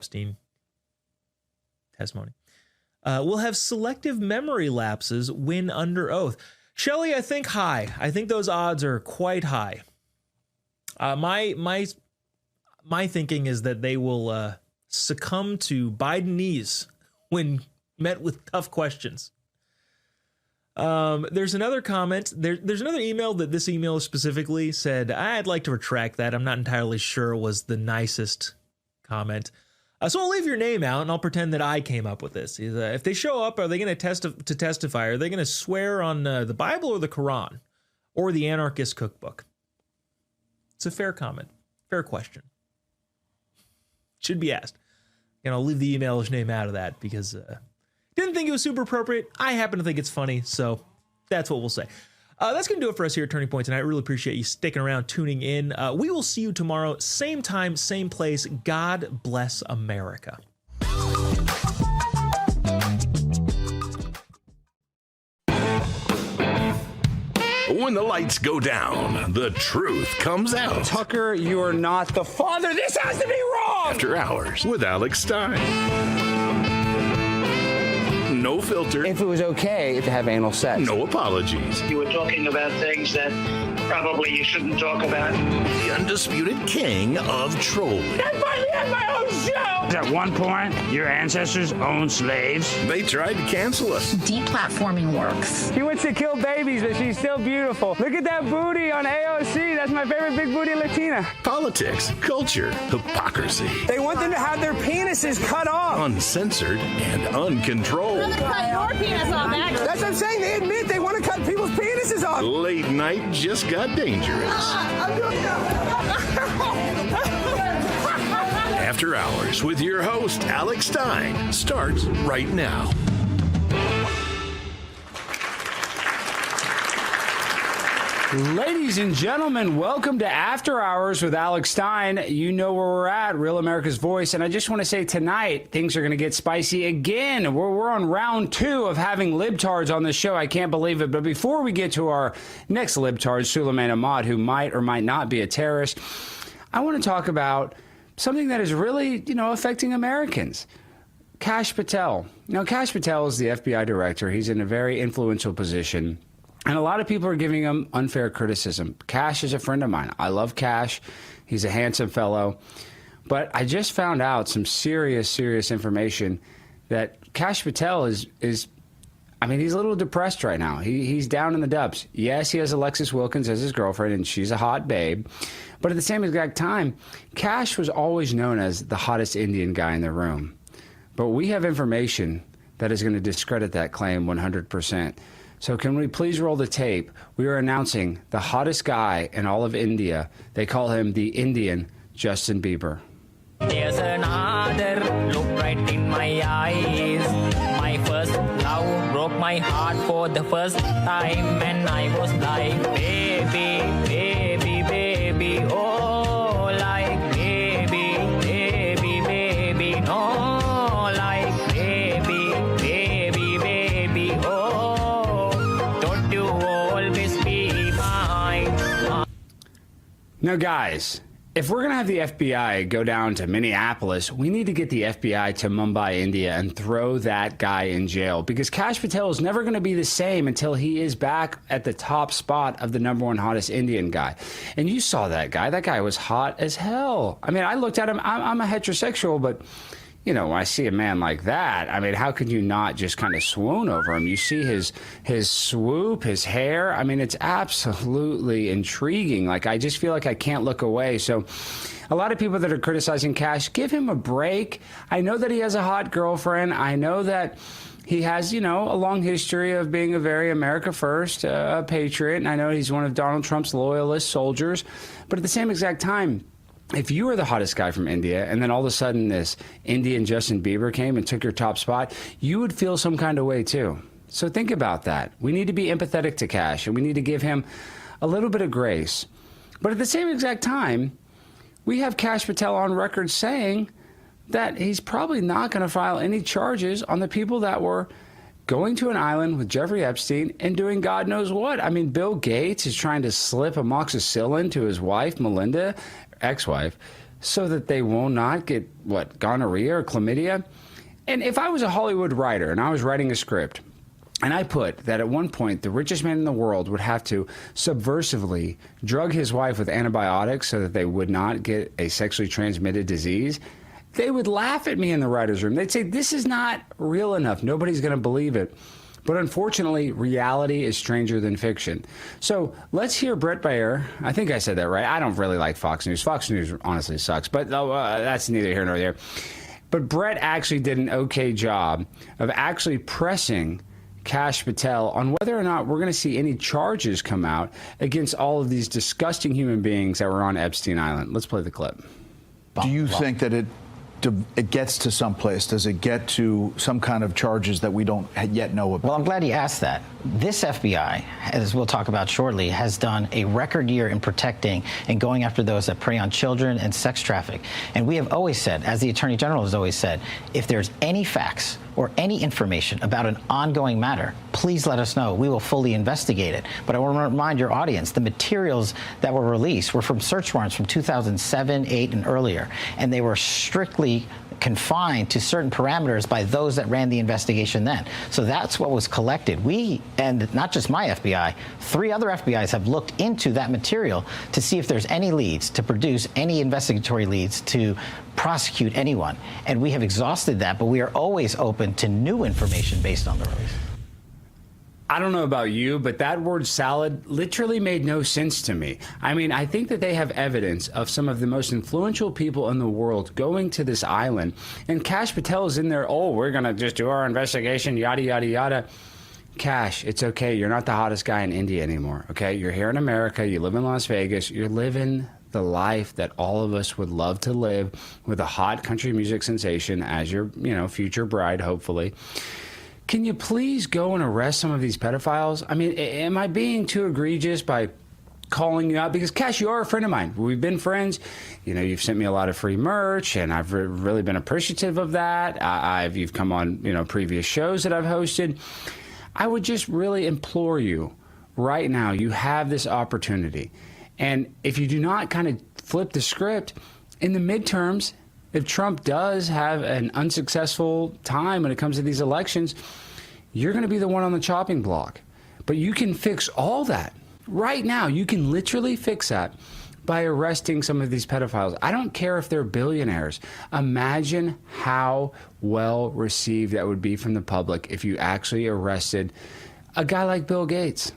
Epstein testimony. Will have selective memory lapses when under oath. Shelley, I think high. I think those odds are quite high. My thinking is that they will succumb to Bidenese when met with tough questions. There's another comment. There's another email that this email specifically said, I'd like to retract that. I'm not entirely sure was the nicest comment. So I'll leave your name out and I'll pretend that I came up with this. If they show up, are they going to testify? Are they going to swear on the Bible or the Quran or the Anarchist Cookbook? It's a fair comment. Fair question. Should be asked. And I'll leave the emailer's name out of that because didn't think it was super appropriate. I happen to think it's funny, so that's what we'll say. That's going to do it for us here at Turning Point tonight. I really appreciate you sticking around, tuning in. We will see you tomorrow, same time, same place. God bless America. When the lights go down, the truth comes out. Tucker, you are not the father. This has to be wrong! After Hours with Alex Stein. No filter. If it was okay to have anal sex. No apologies. You were talking about things that probably you shouldn't talk about. The undisputed king of trolling. I finally have my own show! At one point, your ancestors owned slaves. They tried to cancel us. Deplatforming works. She wants to kill babies, but she's still beautiful. Look at that booty on AOC. That's my favorite big booty Latina. Politics, culture, hypocrisy. They want them to have their penises cut off. Uncensored and uncontrolled. Cut your penis off, next. That's what I'm saying. They admit they want to cut people's penises off. Late night just got dangerous. After Hours with your host, Alex Stein, starts right now. Ladies and gentlemen, welcome to After Hours with Alex Stein. You know where we're at, Real America's Voice. And I just want to say tonight, things are going to get spicy again. We're on round 2 of having libtards on the show. I can't believe it. But before we get to our next libtard, Sulaiman Ahmed, who might or might not be a terrorist, I want to talk about something that is really, affecting Americans. Kash Patel. Now, Kash Patel is the FBI director. He's in a very influential position. And a lot of people are giving him unfair criticism. Kash is a friend of mine. I love Kash. He's a handsome fellow. But I just found out some serious information that Kash Patel is he's a little depressed right now. He's down in the dubs. Yes, he has Alexis Wilkins as his girlfriend, and she's a hot babe. But at the same exact time, Kash was always known as the hottest Indian guy in the room. But we have information that is going to discredit that claim 100%. So can we please roll the tape? We are announcing the hottest guy in all of India. They call him the Indian Justin Bieber. There's another look right in my eyes. My first love broke my heart for the first time, and I was like, baby, baby, baby, oh, like baby, baby, baby, no, like baby, baby, baby, oh, don't you always be mine. Now, guys, if we're going to have the FBI go down to Minneapolis, we need to get the FBI to Mumbai, India, and throw that guy in jail. Because Kash Patel is never going to be the same until he is back at the top spot of the #1 hottest Indian guy. And you saw that guy. That guy was hot as hell. I mean, I looked at him. I'm a heterosexual, but when I see a man like that, how could you not just kind of swoon over him? You see his swoop, his hair. It's absolutely intriguing. I just feel like I can't look away. So a lot of people that are criticizing Kash, give him a break. I know that he has a hot girlfriend. I know that he has, a long history of being a very America First patriot. And I know he's one of Donald Trump's loyalist soldiers. But at the same exact time, if you were the hottest guy from India and then all of a sudden this Indian Justin Bieber came and took your top spot, you would feel some kind of way too. So think about that. We need to be empathetic to Kash, and we need to give him a little bit of grace. But at the same exact time, we have Kash Patel on record saying that he's probably not going to file any charges on the people that were going to an island with Jeffrey Epstein and doing God knows what. Bill Gates is trying to slip amoxicillin to his wife, Melinda, ex-wife. so that they will not get, gonorrhea or chlamydia? And if I was a Hollywood writer and I was writing a script, and I put that at one point the richest man in the world would have to subversively drug his wife with antibiotics so that they would not get a sexually transmitted disease, they would laugh at me in the writer's room. They'd say, this is not real enough. Nobody's going to believe it. But unfortunately, reality is stranger than fiction. So let's hear Bret Baier. I think I said that right. I don't really like Fox News. Fox News honestly sucks, but that's neither here nor there. But Bret actually did an okay job of actually pressing Kash Patel on whether or not we're going to see any charges come out against all of these disgusting human beings that were on Epstein Island. Let's play the clip. Do you think that it gets to some place? Does it get to some kind of charges that we don't yet know about? Well, I'm glad you asked that. This FBI, as we'll talk about shortly, has done a record year in protecting and going after those that prey on children and sex traffic. And we have always said, as the Attorney General has always said, if there's any facts or any information about an ongoing matter, please let us know. We will fully investigate it. But I want to remind your audience, the materials that were released were from search warrants from 2007, 8, and earlier. And they were strictly confined to certain parameters by those that ran the investigation then. So that's what was collected. We, and not just my FBI, 3 other FBIs have looked into that material to see if there's any leads, to produce any investigatory leads to prosecute anyone. And we have exhausted that, but we are always open to new information based on the release. I don't know about you, but that word salad literally made no sense to me. I mean, I think that they have evidence of some of the most influential people in the world going to this island, and Kash Patel is in there, oh, we're going to just do our investigation, yada, yada, yada. Kash, it's okay. You're not the hottest guy in India anymore, okay? You're here in America. You live in Las Vegas. You're living the life that all of us would love to live with a hot country music sensation as your, future bride, hopefully. Can you please go and arrest some of these pedophiles? I mean, am I being too egregious by calling you out? Because, Kash, you are a friend of mine. We've been friends. You've sent me a lot of free merch, and I've really been appreciative of that. You've come on, previous shows that I've hosted. I would just really implore you right now, you have this opportunity. And if you do not kind of flip the script in the midterms, if Trump does have an unsuccessful time when it comes to these elections, you're going to be the one on the chopping block. But you can fix all that. Right now, you can literally fix that by arresting some of these pedophiles. I don't care if they're billionaires. Imagine how well received that would be from the public if you actually arrested a guy like Bill Gates.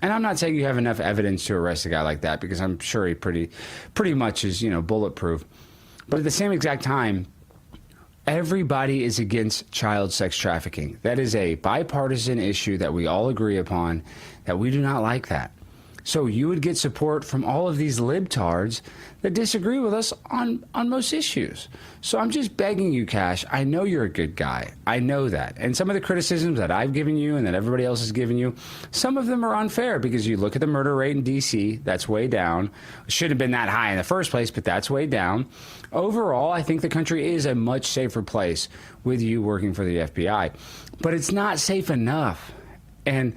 And I'm not saying you have enough evidence to arrest a guy like that, because I'm sure he pretty much is, bulletproof. But at the same exact time, everybody is against child sex trafficking. That is a bipartisan issue that we all agree upon, that we do not like that. So you would get support from all of these libtards that disagree with us on most issues. So I'm just begging you, Kash. I know you're a good guy. I know that. And some of the criticisms that I've given you and that everybody else has given you, some of them are unfair, because you look at the murder rate in D.C., that's way down. It shouldn't have been that high in the first place, but that's way down. Overall, I think the country is a much safer place with you working for the FBI. But it's not safe enough. And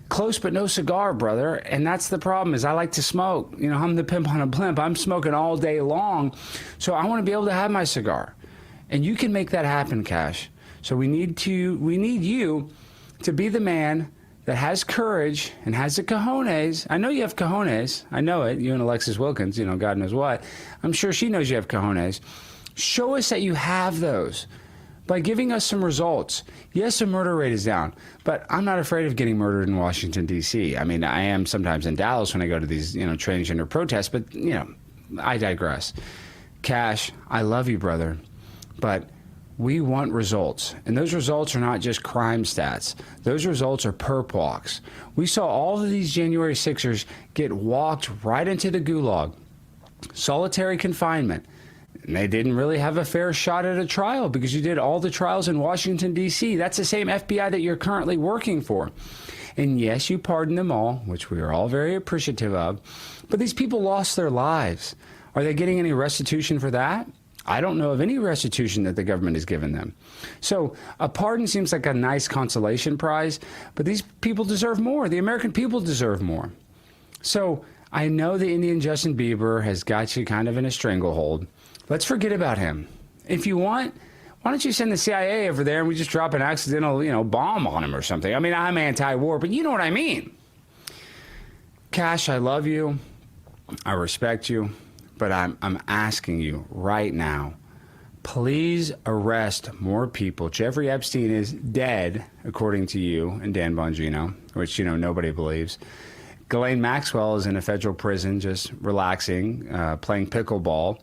close but no cigar, brother. And that's the problem, is I like to smoke. I'm the pimp on a blimp. I'm smoking all day long. So I want to be able to have my cigar. And you can make that happen, Kash. So we need you to be the man that has courage and has the cojones. I know you have cojones. I know it. You and Alexis Wilkins, God knows what. I'm sure she knows you have cojones. Show us that you have those by giving us some results. Yes, the murder rate is down, but I'm not afraid of getting murdered in Washington, D.C. I mean, I am sometimes in Dallas when I go to these, transgender protests, but, I digress. Kash, I love you, brother, but we want results. And those results are not just crime stats. Those results are perp walks. We saw all of these January 6ers get walked right into the gulag, solitary confinement. And they didn't really have a fair shot at a trial, because you did all the trials in Washington, D.C. That's the same FBI that you're currently working for. And yes, you pardoned them all, which we are all very appreciative of. But these people lost their lives. Are they getting any restitution for that? I don't know of any restitution that the government has given them. So a pardon seems like a nice consolation prize, but these people deserve more. The American people deserve more. So I know the Indian Justin Bieber has got you kind of in a stranglehold. Let's forget about him. If you want, why don't you send the CIA over there and we just drop an accidental, bomb on him or something? I mean, I'm anti-war, but you know what I mean. Cash, I love you. I respect you. But I'm asking you right now, please arrest more people. Jeffrey Epstein is dead, according to you and Dan Bongino, which, nobody believes. Ghislaine Maxwell is in a federal prison just relaxing, playing pickleball.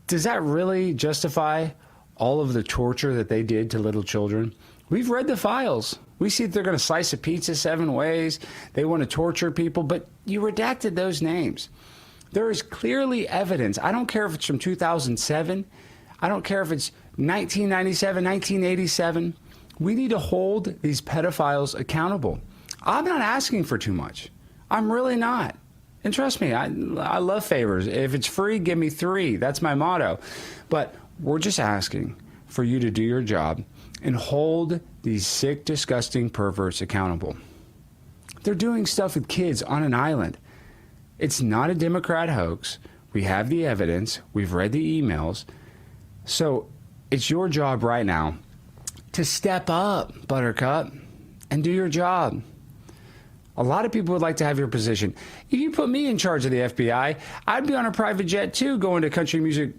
Does that really justify all of the torture that they did to little children? We've read the files. We see that they're going to slice a pizza 7 ways. They want to torture people, but you redacted those names. There is clearly evidence. I don't care if it's from 2007. I don't care if it's 1997, 1987. We need to hold these pedophiles accountable. I'm not asking for too much. I'm really not. And trust me, I love favors. If it's free, give me 3. That's my motto. But we're just asking for you to do your job and hold these sick, disgusting perverts accountable. They're doing stuff with kids on an island. It's not a Democrat hoax. We have the evidence. We've read the emails. So it's your job right now to step up, Buttercup, and do your job. A lot of people would like to have your position. If you put me in charge of the FBI, I'd be on a private jet too, going to country music,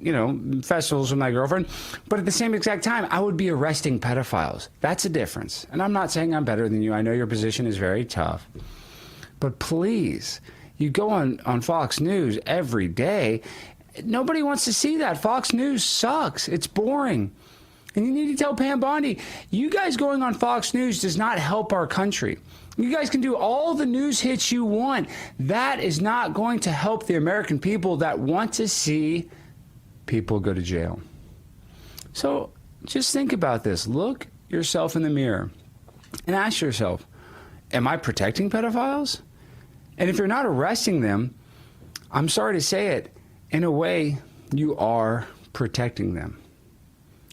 festivals with my girlfriend. But at the same exact time, I would be arresting pedophiles. That's a difference. And I'm not saying I'm better than you. I know your position is very tough. But please, you go on Fox News every day. Nobody wants to see that. Fox News sucks. It's boring. And you need to tell Pam Bondi, you guys going on Fox News does not help our country. You guys can do all the news hits you want. That is not going to help the American people that want to see people go to jail. So just think about this. Look yourself in the mirror and ask yourself, am I protecting pedophiles? And if you're not arresting them, I'm sorry to say it, in a way, you are protecting them.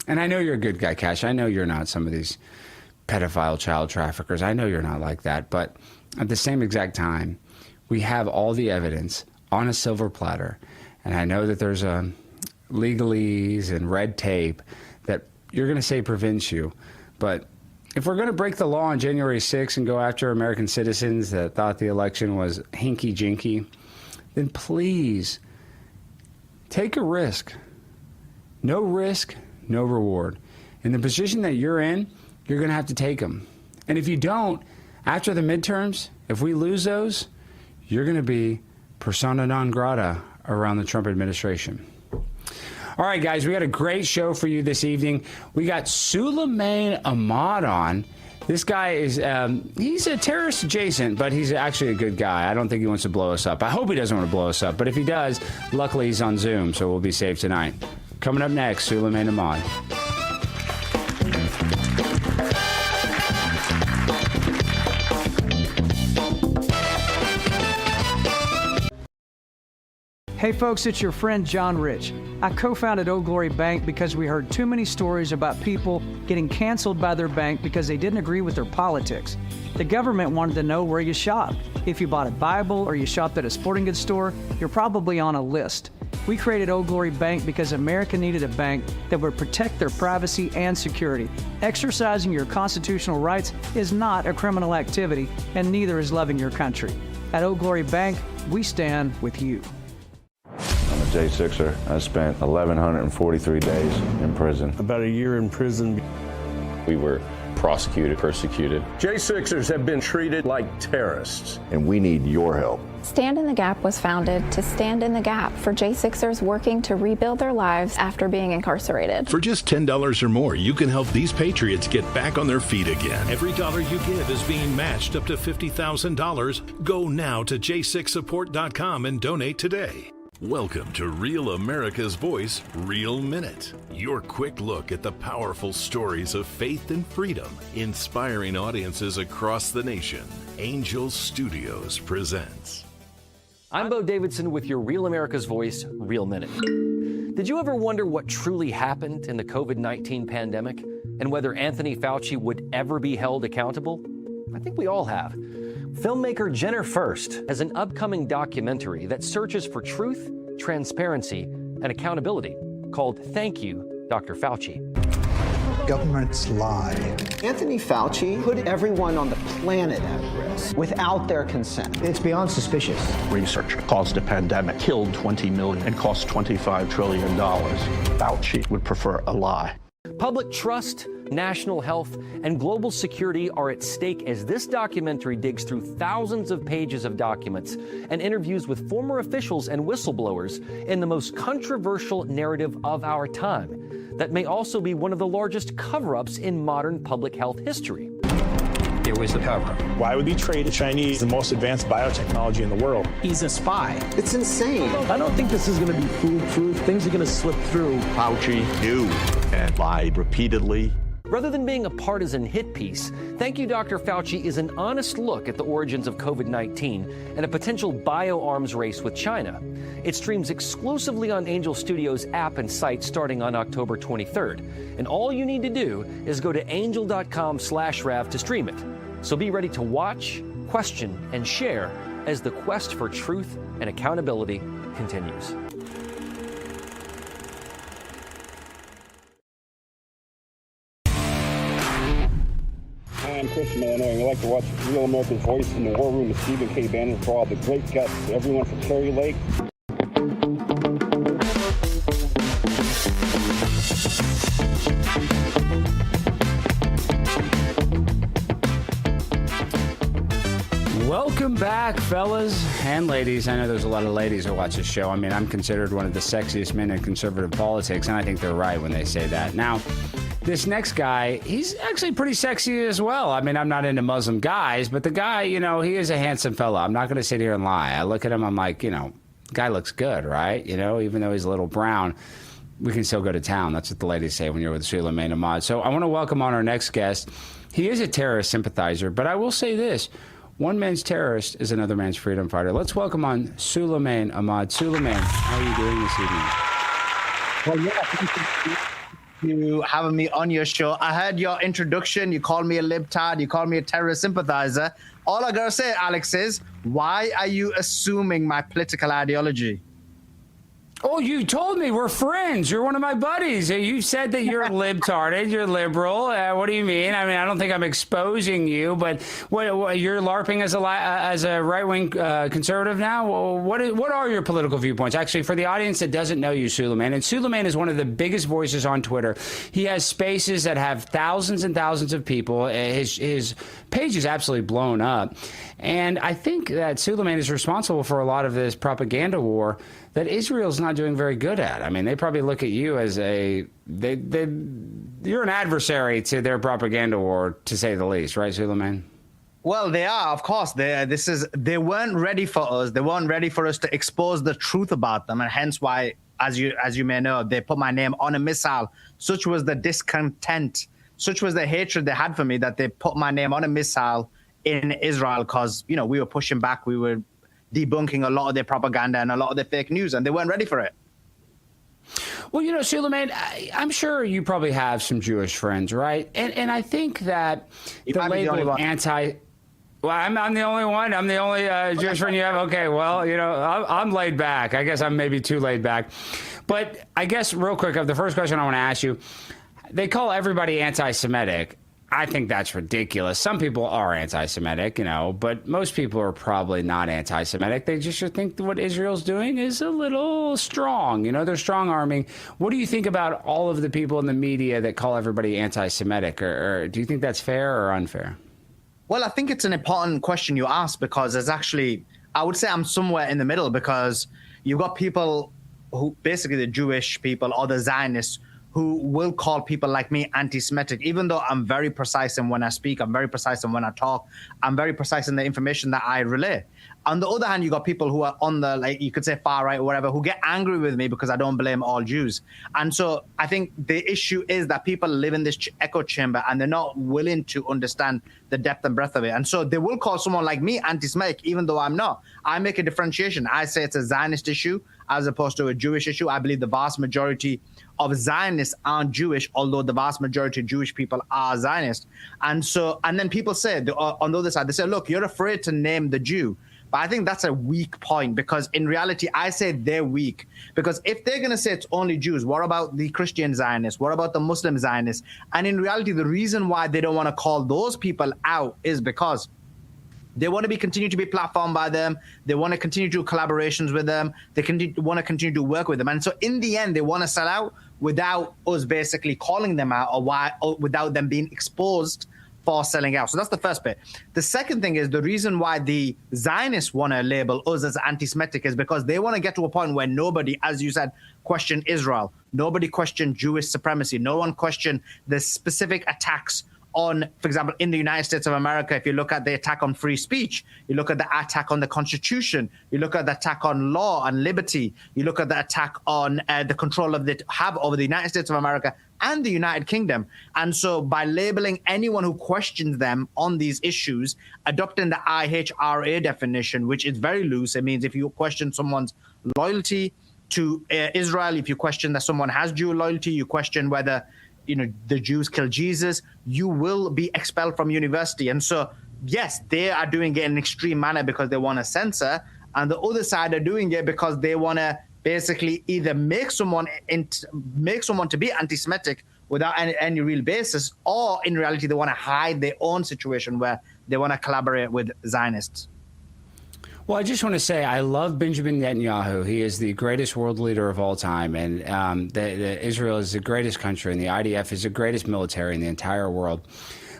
And I know you're a good guy, Cash. I know you're not some of these pedophile child traffickers. I know you're not like that. But at the same exact time, we have all the evidence on a silver platter. And I know that there's legalese and red tape that you're going to say prevents you. But if we're going to break the law on January 6th and go after American citizens that thought the election was hinky-jinky, then please take a risk. No risk, no reward. In the position that you're in, you're going to have to take them. And if you don't, after the midterms, if we lose those, you're going to be persona non grata around the Trump administration. All right, guys, we got a great show for you this evening. We got Sulaiman Ahmed on. This guy is, he's a terrorist adjacent, but he's actually a good guy. I don't think he wants to blow us up. I hope he doesn't want to blow us up. But if he does, luckily he's on Zoom, so we'll be safe tonight. Coming up next, Sulaiman Ahmed. Hey folks, it's your friend John Rich. I co-founded Old Glory Bank because we heard too many stories about people getting canceled by their bank because they didn't agree with their politics. The government wanted to know where you shopped. If you bought a Bible or you shopped at a sporting goods store, you're probably on a list. We created Old Glory Bank because America needed a bank that would protect their privacy and security. Exercising your constitutional rights is not a criminal activity, and neither is loving your country. At Old Glory Bank, we stand with you. I'm a J6er. I spent 1,143 days in prison. About a year in prison. We were prosecuted, persecuted. J6ers have been treated like terrorists. And we need your help. Stand in the Gap was founded to stand in the gap for J6ers working to rebuild their lives after being incarcerated. For just $10 or more, you can help these patriots get back on their feet again. Every dollar you give is being matched up to $50,000. Go now to j6support.com and donate today. Welcome to Real America's Voice, Real Minute. Your quick look at the powerful stories of faith and freedom, inspiring audiences across the nation. Angel Studios presents. I'm Bo Davidson with your Real America's Voice, Real Minute. Did you ever wonder what truly happened in the COVID-19 pandemic and whether Anthony Fauci would ever be held accountable? I think we all have. Filmmaker Jenner First has an upcoming documentary that searches for truth, transparency, and accountability. called Thank You, Dr. Fauci. Governments lie. Anthony Fauci put everyone on the planet at risk without their consent. It's beyond suspicious. Research caused a pandemic, killed 20 million, and cost $25 trillion. Fauci would prefer a lie. Public trust, national health, and global security are at stake as this documentary digs through thousands of pages of documents and interviews with former officials and whistleblowers in the most controversial narrative of our time that may also be one of the largest cover-ups in modern public health history. There was a cover-up. Why would he trade the Chinese the most advanced biotechnology in the world? He's a spy. It's insane. I don't think this is going to be foolproof. Things are going to slip through. Fauci knew and lied repeatedly. Rather than being a partisan hit piece, Thank You, Dr. Fauci is an honest look at the origins of COVID-19 and a potential bioarms race with China. It streams exclusively on Angel Studios app and site starting on October 23rd. And all you need to do is go to angel.com/Rav to stream it. So be ready to watch, question, and share as the quest for truth and accountability continues. I'm Chris from Illinois, and we like to watch Real America's Voice in the War Room with Stephen K. Bannon for all the great guests, everyone from Kerry Lake. Welcome back, fellas and ladies. I know there's a lot of ladies who watch this show. I mean, I'm considered one of the sexiest men in conservative politics, and I think they're right when they say that. Now, this next guy, he's actually pretty sexy as well. I mean, I'm not into Muslim guys, but the guy, you know, he is a handsome fella. I'm not going to sit here and lie. I look at him, I'm like, you know, guy looks good, right? You know, even though he's a little brown, we can still go to town. That's what the ladies say when you're with Sulaiman Ahmed. So I want to welcome on our next guest. He is a terrorist sympathizer, but I will say this. One man's terrorist is another man's freedom fighter. Let's welcome on Sulaiman Ahmed. Sulaiman, how are you doing this evening? Well, yeah, thank you having me on your show. I heard your introduction. You called me a libtard. You called me a terrorist sympathizer. All I gotta say, Alex, is why are you assuming my political ideology? Oh, you told me we're friends. You're one of my buddies. You said that you're libtarded. You're liberal. What do you mean? I mean, I don't think I'm exposing you, but what you're LARPing as a right-wing conservative now? Well, what are your political viewpoints? Actually, for the audience that doesn't know you, Sulaiman, and Sulaiman is one of the biggest voices on Twitter. He has spaces that have thousands and thousands of people. His page is absolutely blown up. And I think that Sulaiman is responsible for a lot of this propaganda war that Israel's not doing very good at. I mean, they probably look at you as you're an adversary to their propaganda war, to say the least, right, Sulaiman? Well, they are, of course. They weren't ready for us. They weren't ready for us to expose the truth about them, and hence why, as you may know, they put my name on a missile. Such was the discontent, such was the hatred they had for me, that they put my name on a missile in Israel, because, you know, we were pushing back, we were debunking a lot of their propaganda and a lot of their fake news, and they weren't ready for it. Well, you know, Sulaiman, I'm sure you probably have some Jewish friends, right? And I think that the label of anti... Well, I'm the only one. I'm the only Jewish friend you have. Okay, well, you know, I'm laid back. I guess I'm maybe too laid back. But I guess real quick, the first question I want to ask you, they call everybody anti-Semitic. I think that's ridiculous. Some people are anti-Semitic, you know, but most people are probably not anti-Semitic. They just think what Israel's doing is a little strong. You know, they're strong-arming. What do you think about all of the people in the media that call everybody anti-Semitic? Or do you think that's fair or unfair? Well, I think it's an important question you ask, because there's actually, I would say I'm somewhere in the middle, because you've got people who, basically the Jewish people or the Zionists, who will call people like me anti-Semitic, even though I'm very precise in when I speak, I'm very precise in when I talk, I'm very precise in the information that I relay. On the other hand, you got people who are on the, like, you could say far right or whatever, who get angry with me because I don't blame all Jews. And so I think the issue is that people live in this echo chamber and they're not willing to understand the depth and breadth of it. And so they will call someone like me anti-Semitic, even though I'm not. I make a differentiation. I say it's a Zionist issue as opposed to a Jewish issue. I believe the vast majority of Zionists aren't Jewish, although the vast majority of Jewish people are Zionist. And then people say, on the other side, they say, look, you're afraid to name the Jew. But I think that's a weak point, because in reality, I say they're weak. Because if they're going to say it's only Jews, what about the Christian Zionists? What about the Muslim Zionists? And in reality, the reason why they don't want to call those people out is because they want to continue to be platformed by them. They want to continue to do collaborations with them. They want to continue to work with them. And so in the end, they want to sell out without us basically calling them out, or without them being exposed for selling out. So that's the first bit. The second thing is, the reason why the Zionists want to label us as anti-Semitic is because they want to get to a point where nobody, as you said, question Israel. Nobody question Jewish supremacy. No one question the specific attacks on, for example, in the United States of America. If you look at the attack on free speech, you look at the attack on the Constitution, you look at the attack on law and liberty, you look at the attack on the control of have over the United States of America and the United Kingdom. And so by labeling anyone who questions them on these issues, adopting the IHRA definition, which is very loose, it means if you question someone's loyalty to Israel, if you question that someone has Jew loyalty, you question whether the Jews killed Jesus, you will be expelled from university. And so, yes, they are doing it in an extreme manner because they want to censor, and the other side are doing it because they want to basically either make someone to be anti-Semitic without any real basis, or in reality, they want to hide their own situation where they want to collaborate with Zionists. Well, I just want to say I love Benjamin Netanyahu. He is the greatest world leader of all time, and Israel is the greatest country, and the IDF is the greatest military in the entire world.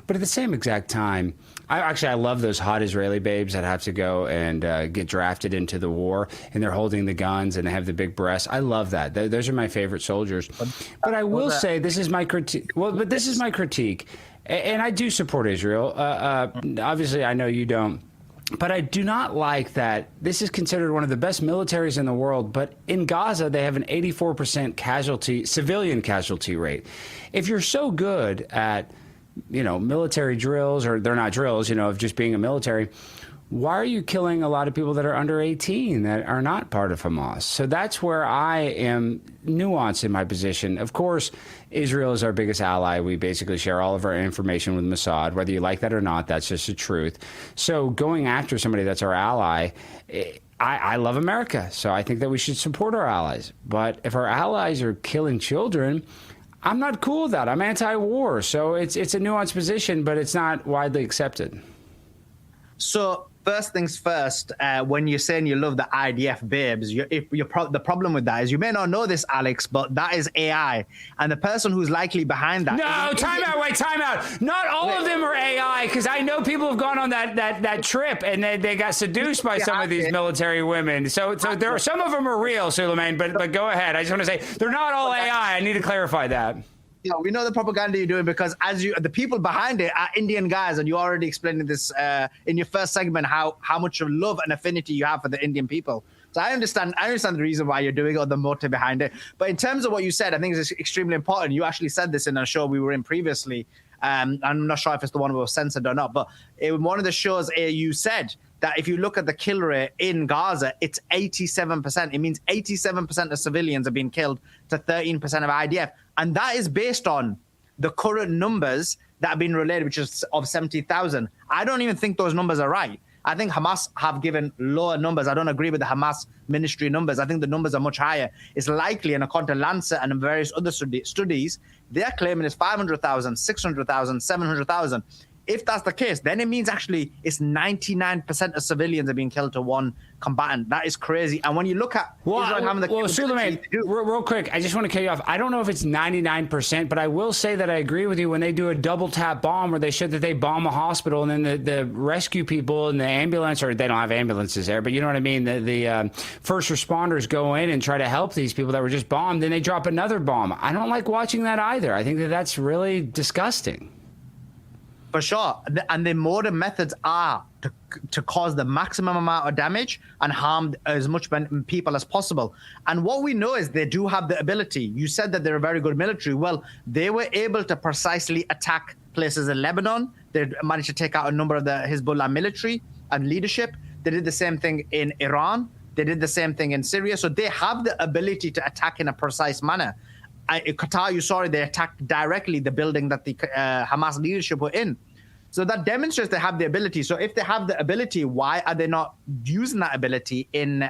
But at the same exact time, I love those hot Israeli babes that have to go and get drafted into the war, and they're holding the guns and they have the big breasts. I love that. Those are my favorite soldiers. But I will say, this is my critique. Well, but this is my critique, and I do support Israel. Obviously, I know you don't. But I do not like that this is considered one of the best militaries in the world, but in Gaza, they have an 84% civilian casualty rate. If you're so good at, military drills, or they're not drills, of just being a military, why are you killing a lot of people that are under 18 that are not part of Hamas? So that's where I am nuanced in my position. Of course, Israel is our biggest ally. We basically share all of our information with Mossad. Whether you like that or not, that's just the truth. So going after somebody that's our ally, I love America. So I think that we should support our allies. But if our allies are killing children, I'm not cool with that. I'm anti-war. So it's a nuanced position, but it's not widely accepted. So first things first, when you're saying you love the IDF babes, the problem with that is, you may not know this, Alex, but that is AI. And the person who's likely behind that... No, time out. Not all of them are AI, because I know people have gone on that trip and they got seduced by some of these military women. So there are, some of them are real, Sulaiman, but go ahead. I just want to say, they're not all AI. I need to clarify that. We know the propaganda you're doing, because the people behind it are Indian guys, and you already explained this in your first segment how much of love and affinity you have for the Indian people. So I understand the reason why you're doing it, or the motive behind it. But in terms of what you said, I think it's extremely important. You actually said this in a show we were in previously. I'm not sure if it's the one we were censored or not, but in one of the shows you said that if you look at the kill rate in Gaza, it's 87%. It means 87% of civilians are being killed to 13% of IDF. And that is based on the current numbers that have been related, which is of 70,000. I don't even think those numbers are right. I think Hamas have given lower numbers. I don't agree with the Hamas ministry numbers. I think the numbers are much higher. It's likely, and according to Lancet and various other studies, they're claiming it's 500,000, 600,000, 700,000. If that's the case, then it means actually it's 99% of civilians are being killed to one combatant. That is crazy. And when you look at Israel having the Sulaiman, real quick, I just want to cut you off. I don't know if it's 99%, but I will say that I agree with you when they do a double tap bomb where they show that they bomb a hospital and then the rescue people and the ambulance, or they don't have ambulances there, but you know what I mean? The first responders go in and try to help these people that were just bombed, then they drop another bomb. I don't like watching that either. I think that that's really disgusting. For sure. And the modern methods are to cause the maximum amount of damage and harm as much people as possible. And what we know is they do have the ability. You said that they're a very good military. Well, they were able to precisely attack places in Lebanon. They managed to take out a number of the Hezbollah military and leadership. They did the same thing in Iran. They did the same thing in Syria. So they have the ability to attack in a precise manner. Qatar, you saw it, they attacked directly the building that the Hamas leadership were in. So that demonstrates they have the ability. So if they have the ability, why are they not using that ability in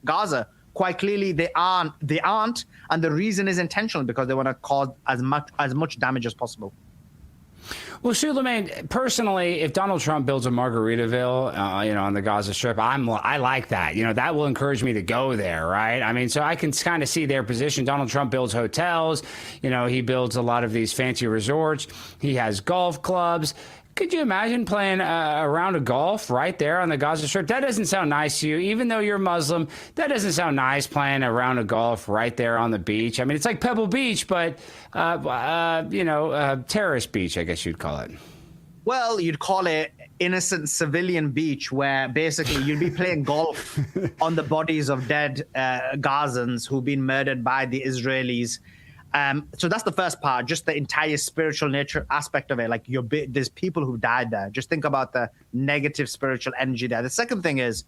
Gaza? Quite clearly, they aren't. And the reason is intentional, because they want to cause as much damage as possible. Well, Sulaiman, personally, if Donald Trump builds a Margaritaville, on the Gaza Strip, I like that. That will encourage me to go there, right? I mean, so I can kind of see their position. Donald Trump builds hotels. He builds a lot of these fancy resorts. He has golf clubs. Could you imagine playing a round of golf right there on the Gaza Strip? That doesn't sound nice to you, even though you're Muslim. That doesn't sound nice, playing a round of golf right there on the beach. I mean, it's like Pebble Beach, but terrorist beach, I guess you'd call it. Well, you'd call it innocent civilian beach, where basically you'd be playing golf on the bodies of dead Gazans who've been murdered by the Israelis. So that's the first part, just the entire spiritual nature aspect of it. Like, there's people who died there. Just think about the negative spiritual energy there. The second thing is,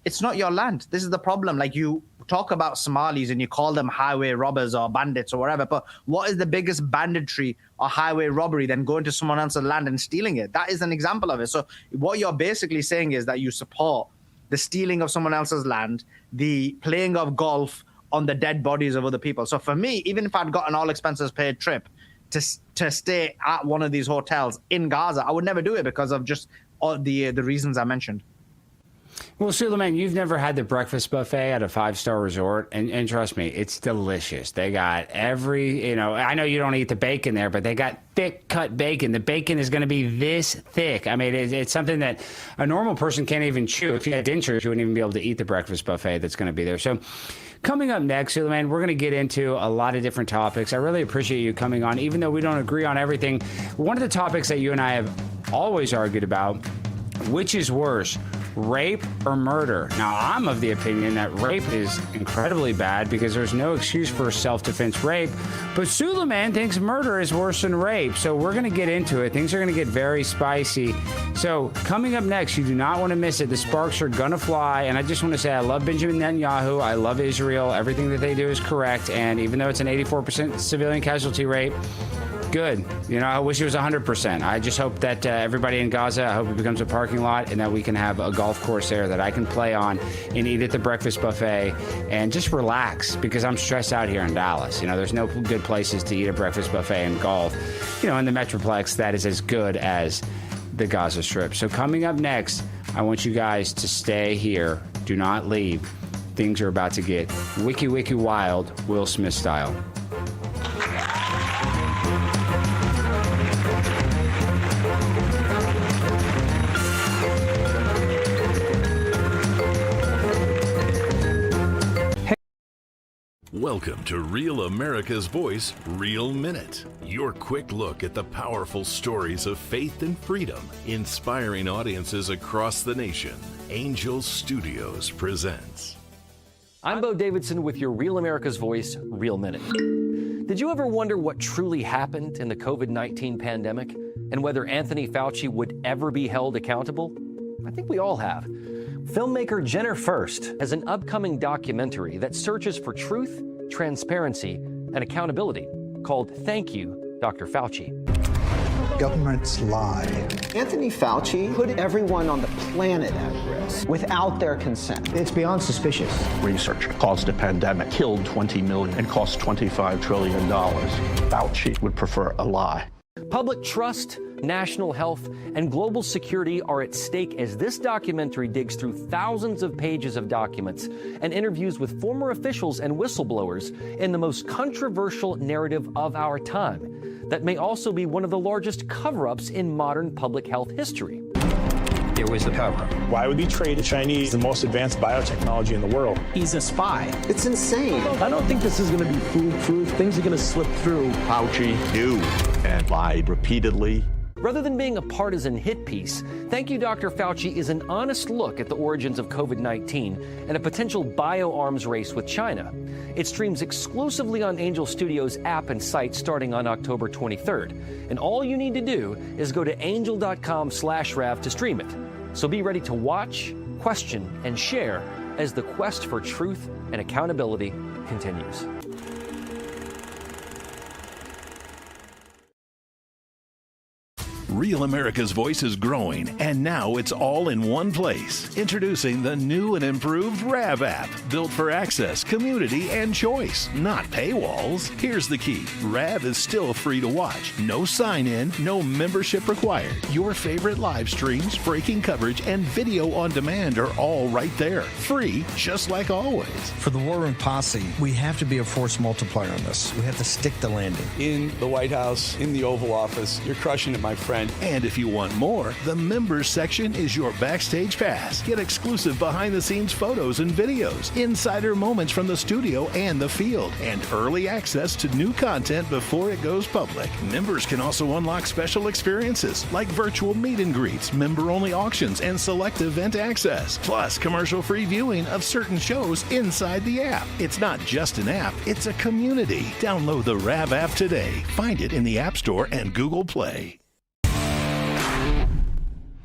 it's not your land. This is the problem. Like, you talk about Somalis and you call them highway robbers or bandits or whatever, but what is the biggest banditry or highway robbery than going to someone else's land and stealing it? That is an example of it. So what you're basically saying is that you support the stealing of someone else's land, the playing of golf on the dead bodies of other people. So for me, even if I'd got an all expenses paid trip to stay at one of these hotels in Gaza, I would never do it because of just all the reasons I mentioned. Well, Sulaiman, you've never had the breakfast buffet at a 5-star resort, and trust me, it's delicious. They got every, I know you don't eat the bacon there, but they got thick cut bacon. The bacon is going to be this thick. I mean, it's something that a normal person can't even chew. If you had dentures, you wouldn't even be able to eat the breakfast buffet that's going to be there. So coming up next, Sulaiman, we're going to get into a lot of different topics. I really appreciate you coming on, even though we don't agree on everything. One of the topics that you and I have always argued about, which is worse, rape or murder? Now, I'm of the opinion that rape is incredibly bad because there's no excuse for self-defense rape, but Sulaiman thinks murder is worse than rape. So we're going to get into it. Things are going to get very spicy. So coming up next, you do not want to miss it. The sparks are going to fly. And I just want to say I love Benjamin Netanyahu. I love Israel. Everything that they do is correct. And even though it's an 84% civilian casualty rate, good. I wish it was 100%. I just hope that everybody in Gaza, I hope it becomes a parking lot and that we can have a golf course there that I can play on and eat at the breakfast buffet and just relax, because I'm stressed out here in Dallas. There's no good places to eat a breakfast buffet and golf. In the Metroplex, that is as good as the Gaza Strip. So coming up next, I want you guys to stay here. Do not leave. Things are about to get wiki wild, Will Smith style. Welcome to Real America's Voice, Real Minute. Your quick look at the powerful stories of faith and freedom, inspiring audiences across the nation. Angel Studios presents. I'm Bo Davidson with your Real America's Voice, Real Minute. Did you ever wonder what truly happened in the COVID-19 pandemic and whether Anthony Fauci would ever be held accountable? I think we all have. Filmmaker Jenner First has an upcoming documentary that searches for truth, transparency, and accountability called Thank You, Dr. Fauci. Governments lie. Anthony Fauci put everyone on the planet at risk without their consent. It's beyond suspicious. Research caused a pandemic, killed 20 million, and cost $25 trillion. Fauci would prefer a lie. Public trust, national health, and global security are at stake as this documentary digs through thousands of pages of documents and interviews with former officials and whistleblowers in the most controversial narrative of our time that may also be one of the largest cover-ups in modern public health history. There was a cover-up. Why would he trade the Chinese the most advanced biotechnology in the world? He's a spy. It's insane. I don't think this is going to be foolproof. Things are going to slip through. Fauci knew and lied repeatedly. Rather than being a partisan hit piece, Thank You, Dr. Fauci is an honest look at the origins of COVID-19 and a potential bioarms race with China. It streams exclusively on Angel Studios app and site starting on October 23rd. And all you need to do is go to angel.com/Rav to stream it. So be ready to watch, question, and share as the quest for truth and accountability continues. Real America's Voice is growing, and now it's all in one place. Introducing the new and improved RAV app, built for access, community, and choice, not paywalls. Here's the key. RAV is still free to watch. No sign-in, no membership required. Your favorite live streams, breaking coverage, and video on demand are all right there. Free, just like always. For the War Room Posse, we have to be a force multiplier on this. We have to stick the landing. In the White House, in the Oval Office, you're crushing it, my friend. And if you want more, the members section is your backstage pass. Get exclusive behind-the-scenes photos and videos, insider moments from the studio and the field, and early access to new content before it goes public. Members can also unlock special experiences like virtual meet and greets, member-only auctions, and select event access. Plus, commercial-free viewing of certain shows inside the app. It's not just an app, it's a community. Download the RAV app today. Find it in the App Store and Google Play.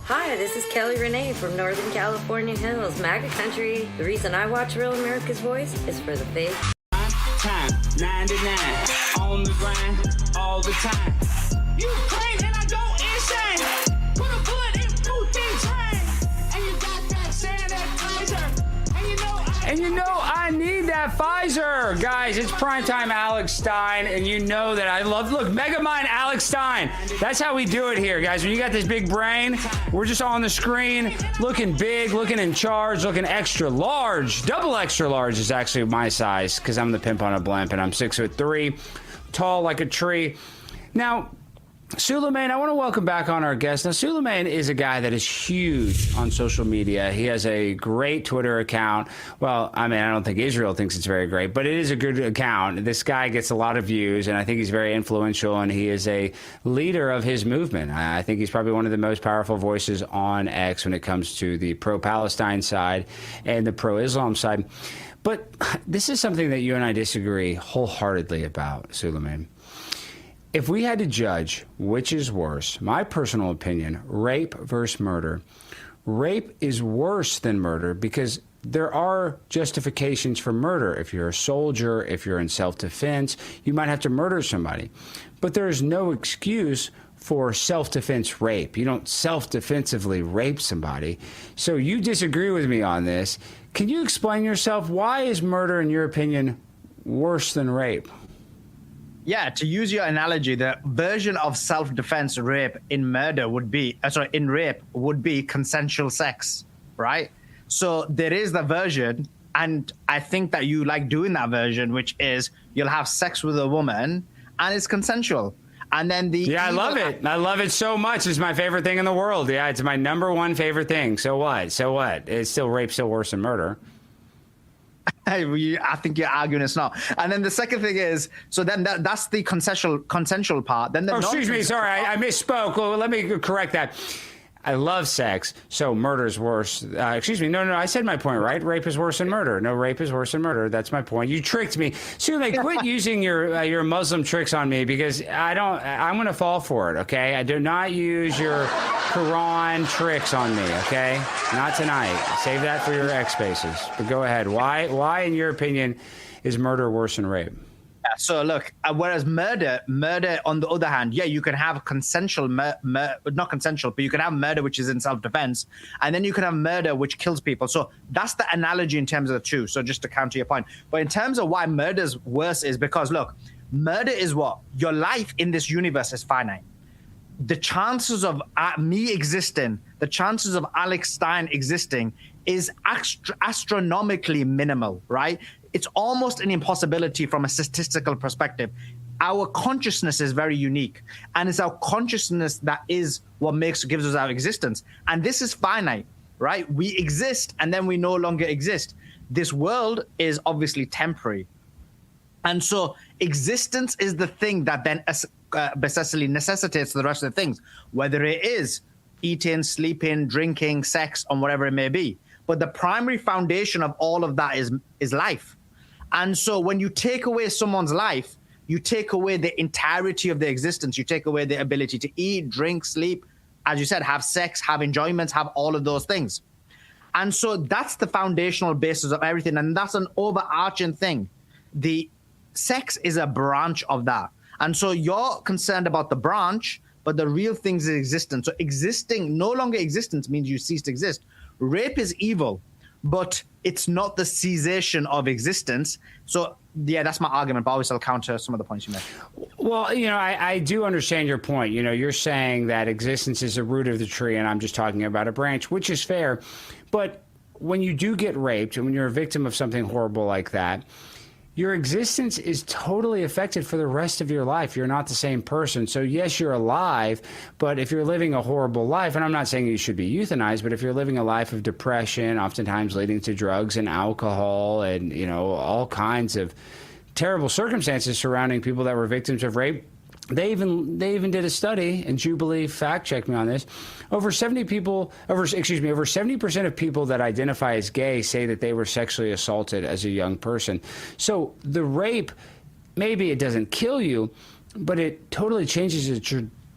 Hi, this is Kelly Renee from Northern California Hills, MAGA country. The reason I watch Real America's Voice is for the faith. Time 99 on the grind all the time. You crazy and I go insane. Put a bullet in Putin's brain, and you got that sanitizer. And you know I need that Pfizer. Guys, it's primetime Alex Stein, and you know that I love, look, Megamind Alex Stein. That's how we do it here, guys. When you got this big brain, we're just on the screen, looking big, looking in charge, looking extra large. Double extra large is actually my size, because I'm the pimp on a blimp, and I'm 6'3", tall like a tree. Now, Sulaiman, I want to welcome back on our guest. Now, Sulaiman is a guy that is huge on social media. He has a great Twitter account. Well, I mean, I don't think Israel thinks it's very great, but it is a good account. This guy gets a lot of views, and I think he's very influential, and he is a leader of his movement. I think he's probably one of the most powerful voices on X when it comes to the pro-Palestine side and the pro-Islam side. But this is something that you and I disagree wholeheartedly about, Sulaiman. If we had to judge which is worse, my personal opinion, rape versus murder, rape is worse than murder because there are justifications for murder. If you're a soldier, if you're in self-defense, you might have to murder somebody. But there is no excuse for self-defense rape. You don't self-defensively rape somebody. So you disagree with me on this. Can you explain yourself? Why is murder, in your opinion, worse than rape? Yeah, to use your analogy, the version of self-defense rape in murder would be, in rape would be consensual sex, right? So there is the version, and I think that you like doing that version, which is you'll have sex with a woman, and it's consensual. And then I love it. I love it so much. It's my favorite thing in the world. Yeah, it's my number one favorite thing. So what? So what? It's still rape, still worse than murder. I think you're arguing it's not. And then the second thing is, so then that's the consensual part. Then the excuse me, sorry, I misspoke. Well, let me correct that. I love sex, so murder is worse. Excuse me, no, I said my point, right? Rape is worse than murder. No, rape is worse than murder. That's my point. You tricked me. Sulaiman, quit using your Muslim tricks on me because I'm going to fall for it, okay? I do not use your Quran tricks on me, okay? Not tonight. Save that for your X Spaces. But go ahead. Why, in your opinion, is murder worse than rape? So look, whereas murder on the other hand, yeah, you can have consensual, not consensual, but you can have murder which is in self-defense, and then you can have murder which kills people. So that's the analogy in terms of the two. So just to counter your point, but in terms of why murder's worse is because look, murder is what your life in this universe is finite. The chances of me existing, the chances of Alex Stein existing is astronomically minimal, right? It's almost an impossibility from a statistical perspective. Our consciousness is very unique, and it's our consciousness that is what gives us our existence. And this is finite, right? We exist, and then we no longer exist. This world is obviously temporary. And so existence is the thing that then essentially necessitates the rest of the things, whether it is eating, sleeping, drinking, sex, or whatever it may be. But the primary foundation of all of that is life. And so when you take away someone's life, you take away the entirety of their existence. You take away their ability to eat, drink, sleep, as you said, have sex, have enjoyments, have all of those things. And so that's the foundational basis of everything. And that's an overarching thing. The sex is a branch of that. And so you're concerned about the branch, but the real thing is existence. So existing, no longer existence means you cease to exist. Rape is evil, but it's not the cessation of existence. So yeah, that's my argument, but obviously I'll counter some of the points you made. Well, I do understand your point. You're saying that existence is the root of the tree, and I'm just talking about a branch, which is fair. But when you do get raped, and when you're a victim of something horrible like that, your existence is totally affected for the rest of your life. You're not the same person. So yes, you're alive, but if you're living a horrible life, and I'm not saying you should be euthanized, but if you're living a life of depression, oftentimes leading to drugs and alcohol and, all kinds of terrible circumstances surrounding people that were victims of rape, they even did a study, and Jubilee fact check me on this. Over 70% of people that identify as gay say that they were sexually assaulted as a young person. So the rape, maybe it doesn't kill you, but it totally changes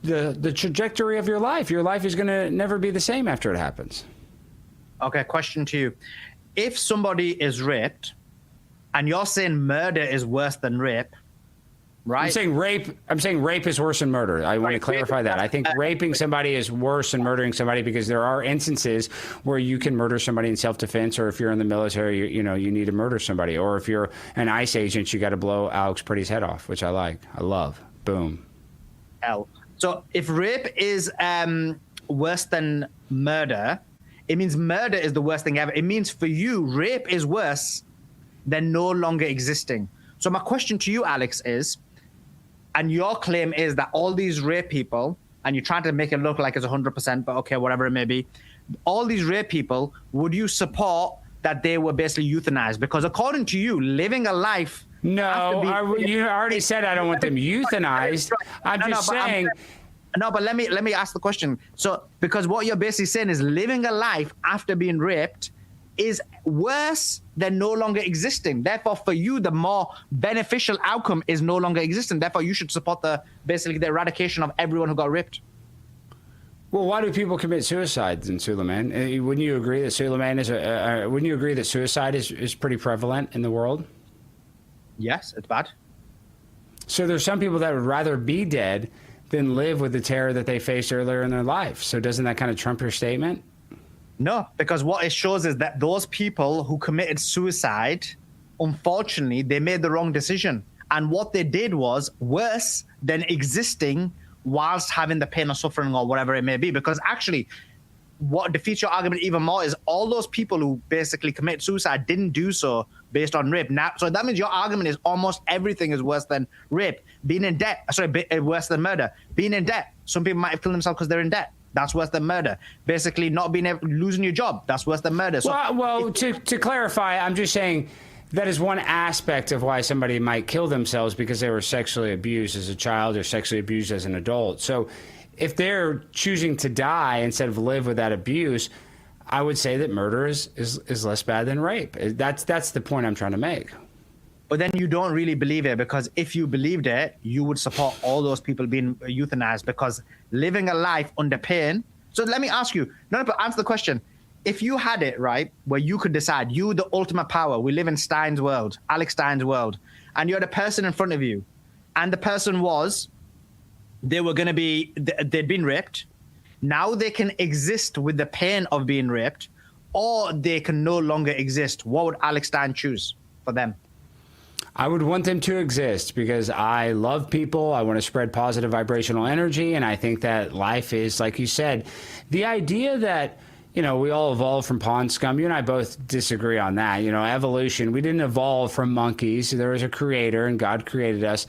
the trajectory of your life. Your life is going to never be the same after it happens. Okay, question to you. If somebody is raped, and you're saying murder is worse than rape, right? I'm saying rape is worse than murder. I want to clarify that. I think raping somebody is worse than murdering somebody, because there are instances where you can murder somebody in self-defense, or if you're in the military, you need to murder somebody, or if you're an ICE agent, you got to blow Alex Pretty's head off, which I love. Boom. So if rape is worse than murder, it means murder is the worst thing ever. It means for you, rape is worse than no longer existing. So my question to you, Alex, is, and your claim is that all these rape people, and you're trying to make it look like it's 100%, but okay, whatever it may be, all these rape people, would you support that they were basically euthanized? Because according to you, living a life... No, you already said I don't want them euthanized. I'm just saying... But let me ask the question. So, because what you're basically saying is living a life after being raped is worse than no longer existing. Therefore, for you, the more beneficial outcome is no longer existing. Therefore, you should support the eradication of everyone who got raped. Well, why do people commit suicide then, Sulaiman? Wouldn't you agree that suicide is pretty prevalent in the world? Yes, it's bad. So there's some people that would rather be dead than live with the terror that they faced earlier in their life. So doesn't that kind of trump your statement? No, because what it shows is that those people who committed suicide, unfortunately, they made the wrong decision. And what they did was worse than existing whilst having the pain or suffering or whatever it may be. Because actually, what defeats your argument even more is all those people who basically commit suicide didn't do so based on rape. Now, so that means your argument is almost everything is worse than rape. Being in debt, worse than murder. Being in debt, some people might have killed themselves because they're in debt. That's worse than murder. Basically, not being able, losing your job, that's worse than murder. So to clarify, I'm just saying that is one aspect of why somebody might kill themselves, because they were sexually abused as a child or sexually abused as an adult. So if they're choosing to die instead of live with that abuse, I would say that murder is less bad than rape. That's the point I'm trying to make. But then you don't really believe it, because if you believed it, you would support all those people being euthanized, because living a life under pain. So let me ask you, but answer the question. If you had it, right, where you could decide, you, the ultimate power, we live in Stein's world, Alex Stein's world, and you had a person in front of you, and the person they'd been raped. Now they can exist with the pain of being raped, or they can no longer exist. What would Alex Stein choose for them? I would want them to exist, because I love people. I want to spread positive vibrational energy. And I think that life is, like you said, the idea that, we all evolved from pond scum. You and I both disagree on that. Evolution, we didn't evolve from monkeys. There was a creator, and God created us.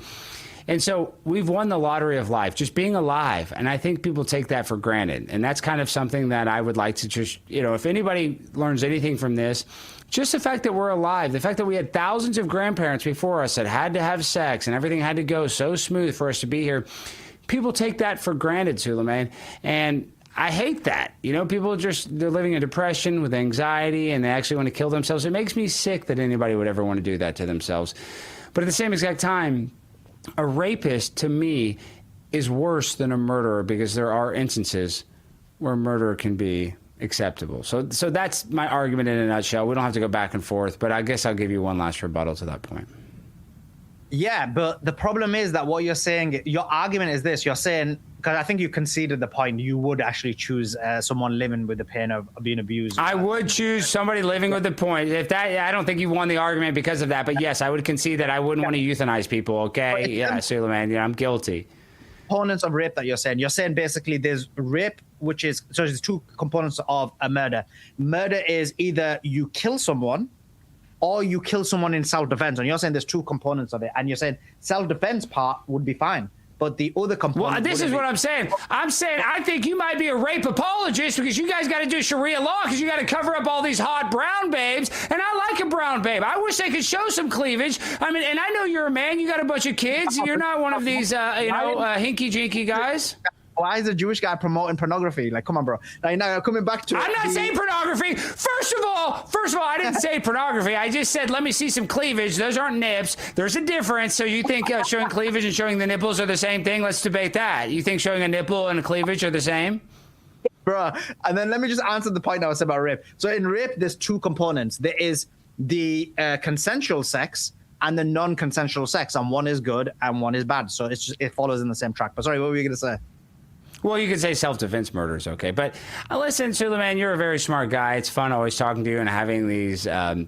And so we've won the lottery of life, just being alive. And I think people take that for granted. And that's kind of something that I would like to just, if anybody learns anything from this, just the fact that we're alive, the fact that we had thousands of grandparents before us that had to have sex and everything had to go so smooth for us to be here. People take that for granted, Sulaiman. And I hate that. People they're living in depression with anxiety, and they actually want to kill themselves. It makes me sick that anybody would ever want to do that to themselves. But at the same exact time, a rapist, to me, is worse than a murderer, because there are instances where murder can be acceptable. So that's my argument in a nutshell. We don't have to go back and forth, but I guess I'll give you one last rebuttal to that point. Yeah, but the problem is that what you're saying, your argument is this. You're saying, because I think you conceded the point, you would actually choose someone living with the pain of being abused. I would choose somebody living with the point. If that, I don't think you won the argument because of that. But yes, I would concede that I wouldn't want to euthanize people. Okay, yeah, Sulaiman, yeah, I'm guilty. Components of rape that you're saying. You're saying basically there's rape, which is, so there's two components of a murder. Murder is either you kill someone or you kill someone in self-defense. And you're saying there's two components of it. And you're saying self-defense part would be fine. But the other component... Well, this is what I'm saying. I'm saying I think you might be a rape apologist because you guys got to do Sharia law because you got to cover up all these hot brown babes. And I like a brown babe. I wish they could show some cleavage. I mean, and I know you're a man. You got a bunch of kids. You're not one of these, hinky-jinky guys. Why is a Jewish guy promoting pornography? Like, come on, bro. Like, now coming back to... I'm not saying pornography. First of all, I didn't say pornography. I just said, let me see some cleavage. Those aren't nips. There's a difference. So you think showing cleavage and showing the nipples are the same thing? Let's debate that. You think showing a nipple and a cleavage are the same? Bro, and then let me just answer the point I was about rape. So in rape, there's two components. There is the consensual sex and the non-consensual sex. And one is good and one is bad. So it's just, it follows in the same track. But sorry, what were you going to say? Well, you could say self-defense murder is okay. But listen, Sulaiman, you're a very smart guy. It's fun always talking to you and having these, I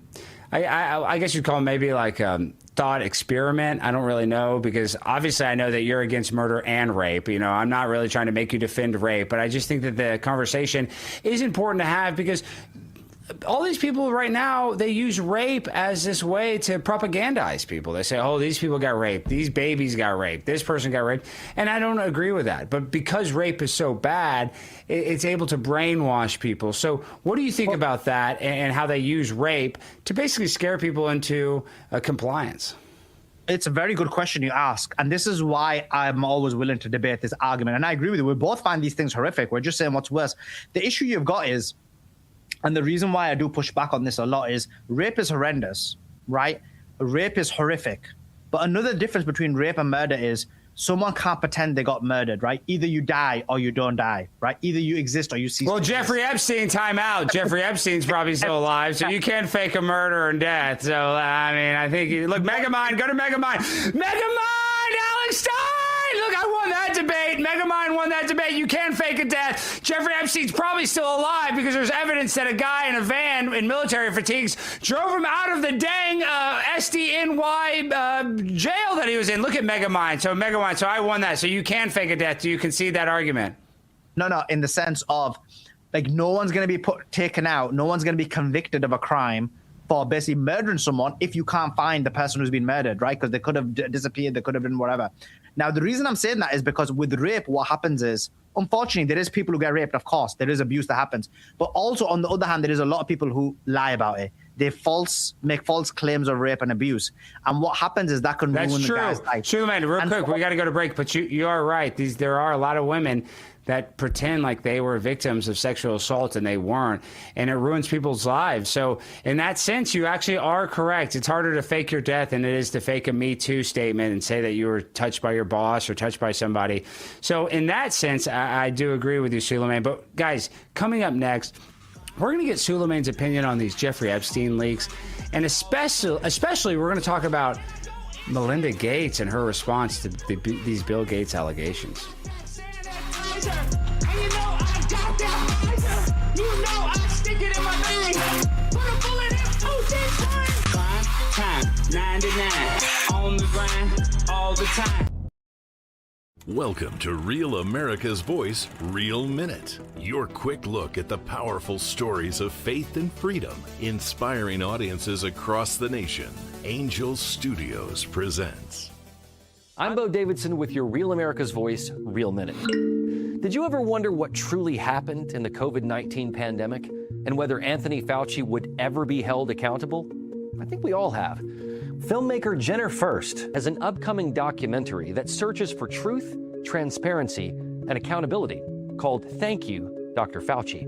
guess you'd call them maybe like thought experiment. I don't really know because obviously I know that you're against murder and rape. You know, I'm not really trying to make you defend rape, but I just think that the conversation is important to have because all these people right now, they use rape as this way to propagandize people. They say, oh, these people got raped. These babies got raped. This person got raped. And I don't agree with that. But because rape is so bad, it's able to brainwash people. So what do you think about that and how they use rape to basically scare people into compliance? It's a very good question you ask. And this is why I'm always willing to debate this argument. And I agree with you. We both find these things horrific. We're just saying what's worse. The issue you've got is, and the reason why I do push back on this a lot is rape is horrendous, right? Rape is horrific. But another difference between rape and murder is someone can't pretend they got murdered, right? Either you die or you don't die, right? Either you exist or you cease. Well, Jeffrey Epstein, time out. Jeffrey Epstein's probably still alive, so you can't fake a murder and death. So, I mean, I think, look, Megamind, go to Megamind. Megamind, Alex Stein! Look, I won that debate. Megamind won that debate. You can fake a death. Jeffrey Epstein's probably still alive because there's evidence that a guy in a van in military fatigues drove him out of the dang SDNY jail that he was in. Look at Megamind. So I won that. So you can fake a death. Do you concede that argument? No, in the sense of, like, no one's going to be taken out. No one's going to be convicted of a crime for basically murdering someone if you can't find the person who's been murdered, right? Because they could have disappeared. They could have been whatever. Now, the reason I'm saying that is because with rape, what happens is, unfortunately, there is people who get raped, of course. There is abuse that happens. But also, on the other hand, there is a lot of people who lie about it. They make false claims of rape and abuse. And what happens is that can ruin the guy's life. That's true, man. Real quick, we got to go to break. But you are right. There are a lot of women that pretend like they were victims of sexual assault and they weren't, and it ruins people's lives. So in that sense, you actually are correct. It's harder to fake your death than it is to fake a Me Too statement and say that you were touched by your boss or touched by somebody. So in that sense, I do agree with you, Sulaiman. But guys, coming up next, we're going to get Sulaiman's opinion on these Jeffrey Epstein leaks, and especially we're going to talk about Melinda Gates and her response to these Bill Gates allegations. And you know I got that. You know I stick it in my bag. Put a bullet in prime time 99 on the grind all the time. Welcome to Real America's Voice, Real Minute. Your quick look at the powerful stories of faith and freedom, inspiring audiences across the nation. Angel Studios presents. I'm Bo Davidson with your Real America's Voice, Real Minute. Did you ever wonder what truly happened in the COVID-19 pandemic and whether Anthony Fauci would ever be held accountable? I think we all have. Filmmaker Jenner First has an upcoming documentary that searches for truth, transparency, and accountability called Thank You, Dr. Fauci.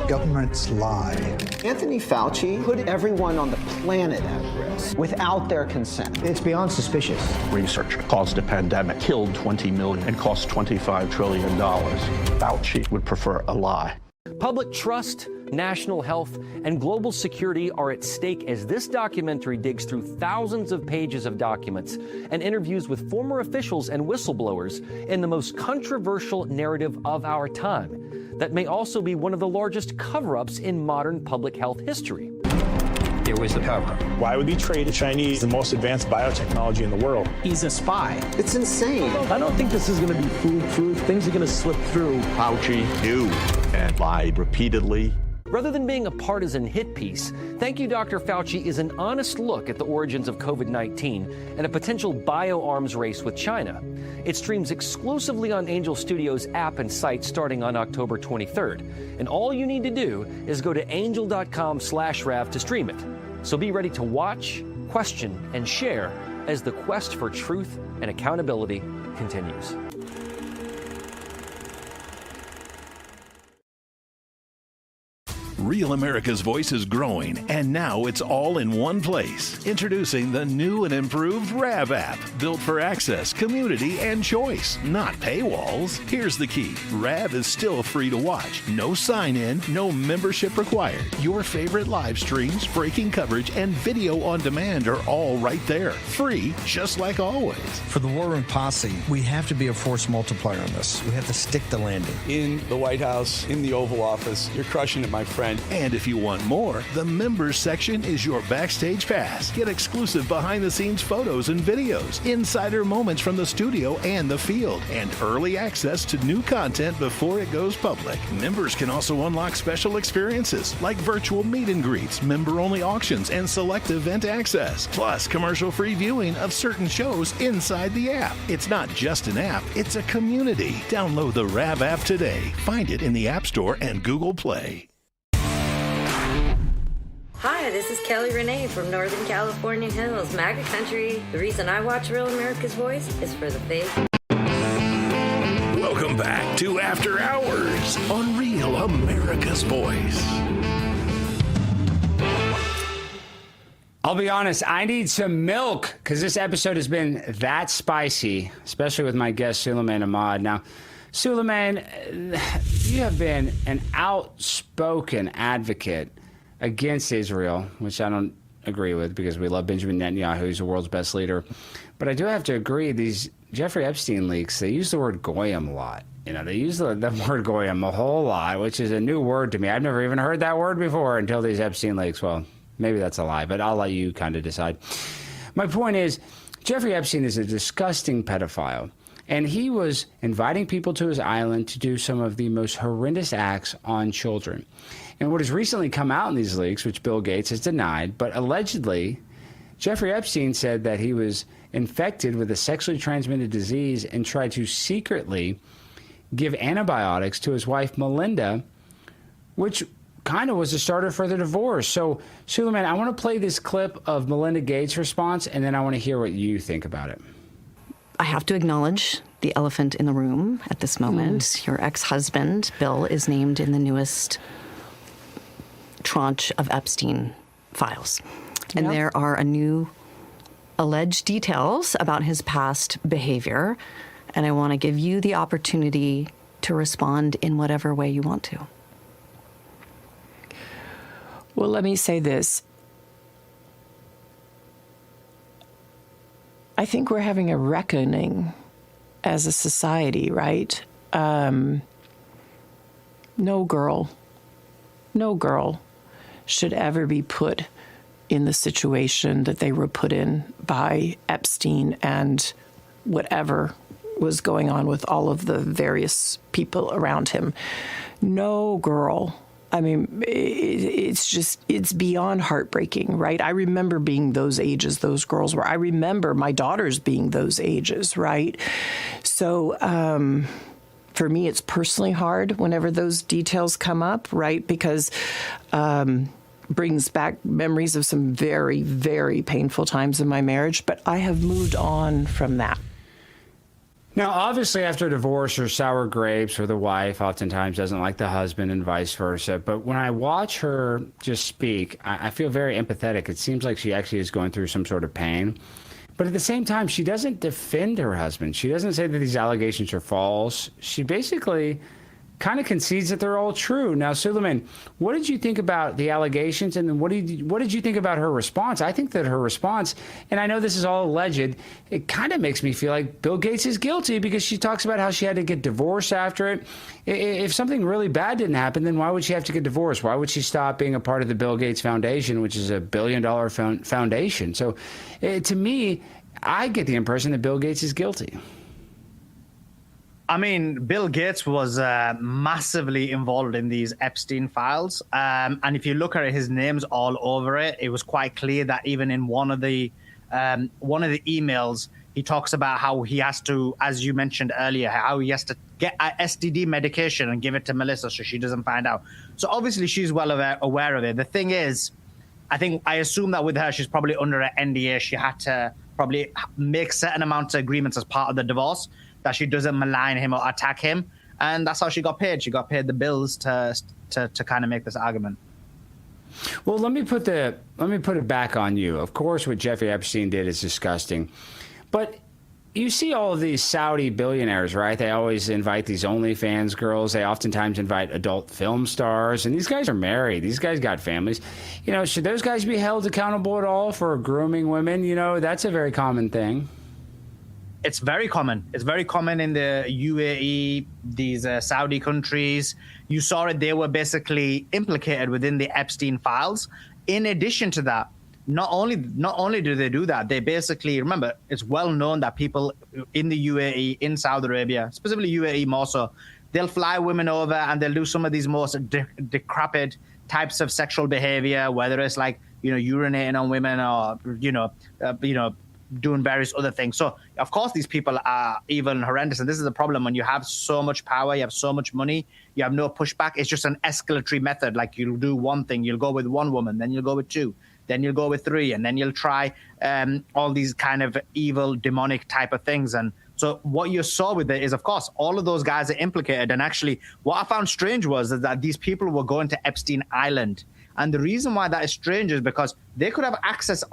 Governments lie. Anthony Fauci put everyone on the planet at risk without their consent. It's beyond suspicious. Research caused a pandemic, killed 20 million, and cost $25 trillion. Fauci would prefer a lie. Public trust, national health, and global security are at stake as this documentary digs through thousands of pages of documents and interviews with former officials and whistleblowers in the most controversial narrative of our time that may also be one of the largest cover-ups in modern public health history. There was the cover-up. Why would we trade the Chinese the most advanced biotechnology in the world? He's a spy. It's insane. I don't think this is going to be foolproof. Things are going to slip through. Fauci knew and lied repeatedly. Rather than being a partisan hit piece, Thank You, Dr. Fauci is an honest look at the origins of COVID-19 and a potential bioarms race with China. It streams exclusively on Angel Studios app and site starting on October 23rd. And all you need to do is go to angel.com/Rav to stream it. So be ready to watch, question, and share as the quest for truth and accountability continues. Real America's Voice is growing, and now it's all in one place. Introducing the new and improved RAV app, built for access, community, and choice, not paywalls. Here's the key. RAV is still free to watch. No sign-in, no membership required. Your favorite live streams, breaking coverage, and video on demand are all right there. Free, just like always. For the War Room Posse, we have to be a force multiplier on this. We have to stick the landing. In the White House, in the Oval Office, you're crushing it, my friend. And if you want more, the members section is your backstage pass. Get exclusive behind-the-scenes photos and videos, insider moments from the studio and the field, and early access to new content before it goes public. Members can also unlock special experiences like virtual meet and greets, member-only auctions, and select event access, plus commercial-free viewing of certain shows inside the app. It's not just an app, it's a community. Download the RAV app today. Find it in the App Store and Google Play. Hi, this is Kelly Renee from Northern California Hills, MAGA country. The reason I watch Real America's Voice is for the faith. Welcome back to After Hours on Real America's Voice. I'll be honest, I need some milk because this episode has been that spicy, especially with my guest, Sulaiman Ahmed. Now, Sulaiman, you have been an outspoken advocate against Israel, which I don't agree with because we love Benjamin Netanyahu, who's the world's best leader. But I do have to agree, these Jeffrey Epstein leaks, they use the word goyim a lot. You know, they use the word goyim a whole lot, which is a new word to me. I've never even heard that word before until these Epstein leaks. Well, maybe that's a lie, but I'll let you kind of decide. My point is, Jeffrey Epstein is a disgusting pedophile. And he was inviting people to his island to do some of the most horrendous acts on children. And what has recently come out in these leaks, which Bill Gates has denied, but allegedly, Jeffrey Epstein said that he was infected with a sexually transmitted disease and tried to secretly give antibiotics to his wife, Melinda, which kind of was the starter for the divorce. So, Sulaiman, I want to play this clip of Melinda Gates' response, and then I want to hear what you think about it. I have to acknowledge the elephant in the room at this moment. Your ex-husband, Bill, is named in the newest tranche of Epstein files. And there are a new alleged details about his past behavior. And I want to give you the opportunity to respond in whatever way you want to. Well, let me say this. I think we're having a reckoning as a society, right? No girl should ever be put in the situation that they were put in by Epstein and whatever was going on with all of the various people around him. No girl. I mean, it's beyond heartbreaking, right? I remember being those ages, those girls were. I remember my daughters being those ages, right? So for me, it's personally hard whenever those details come up, right? Because brings back memories of some very, very painful times in my marriage. But I have moved on from that. Now, obviously, after a divorce or sour grapes, or the wife oftentimes doesn't like the husband and vice versa. But when I watch her just speak, I feel very empathetic. It seems like she actually is going through some sort of pain. But at the same time, she doesn't defend her husband. She doesn't say that these allegations are false. She basically kind of concedes that they're all true. Now, Sulaiman, what did you think about the allegations, and what did you think about her response? I think that her response, and I know this is all alleged, it kind of makes me feel like Bill Gates is guilty, because she talks about how she had to get divorced after it. If something really bad didn't happen, then why would she have to get divorced? Why would she stop being a part of the Bill Gates Foundation, which is a $1 billion foundation? So to me, I get the impression that Bill Gates is guilty. I mean, Bill Gates was massively involved in these Epstein files. And if you look at it, his name's all over it. It was quite clear that even in one of the emails, he talks about how he has to, as you mentioned earlier, how he has to get a STD medication and give it to Melissa so she doesn't find out. So obviously she's well aware of it. The thing is, I assume that with her, she's probably under an NDA. She had to probably make certain amounts of agreements as part of the divorce, that she doesn't malign him or attack him. And that's how she got paid. She got paid the bills to kind of make this argument. Well, let me put it back on you. Of course, what Jeffrey Epstein did is disgusting. But you see all of these Saudi billionaires, right? They always invite these OnlyFans girls. They oftentimes invite adult film stars. And these guys are married. These guys got families. You know, should those guys be held accountable at all for grooming women? You know, that's a very common thing. It's very common. It's very common in the UAE, these Saudi countries. You saw it. They were basically implicated within the Epstein files. In addition to that, not only do they do that, they basically, remember, it's well known that people in the UAE, in Saudi Arabia, specifically UAE more so, they'll fly women over and they'll do some of these most decrepit types of sexual behavior, whether it's like, urinating on women or, doing various other things. So, of course, these people are evil and horrendous. And this is the problem. When you have so much power, you have so much money, you have no pushback. It's just an escalatory method. Like, you'll do one thing, you'll go with one woman, then you'll go with two, then you'll go with three, and then you'll try all these kind of evil, demonic type of things. And so what you saw with it is, of course, all of those guys are implicated. And actually, what I found strange was that these people were going to Epstein Island. And the reason why that is strange is because they could have access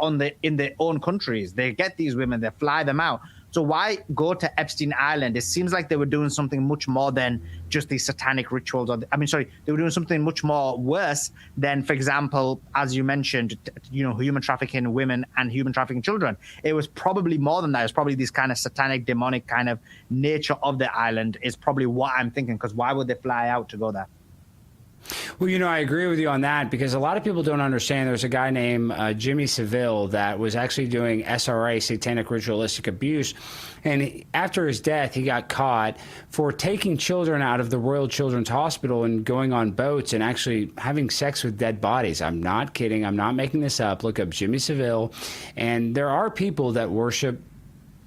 in their own countries. They get these women, they fly them out. So why go to Epstein Island? It seems like they were doing something much more than just these satanic rituals. They were doing something much more worse than, for example, as you mentioned, human trafficking women and human trafficking children. It was probably more than that. It's probably this kind of satanic, demonic kind of nature of the island is probably what I'm thinking, because why would they fly out to go there? Well, I agree with you on that, because a lot of people don't understand. There's a guy named Jimmy Savile that was actually doing SRA, satanic ritualistic abuse. And after his death, he got caught for taking children out of the Royal Children's Hospital and going on boats and actually having sex with dead bodies. I'm not kidding. I'm not making this up. Look up Jimmy Savile. And there are people that worship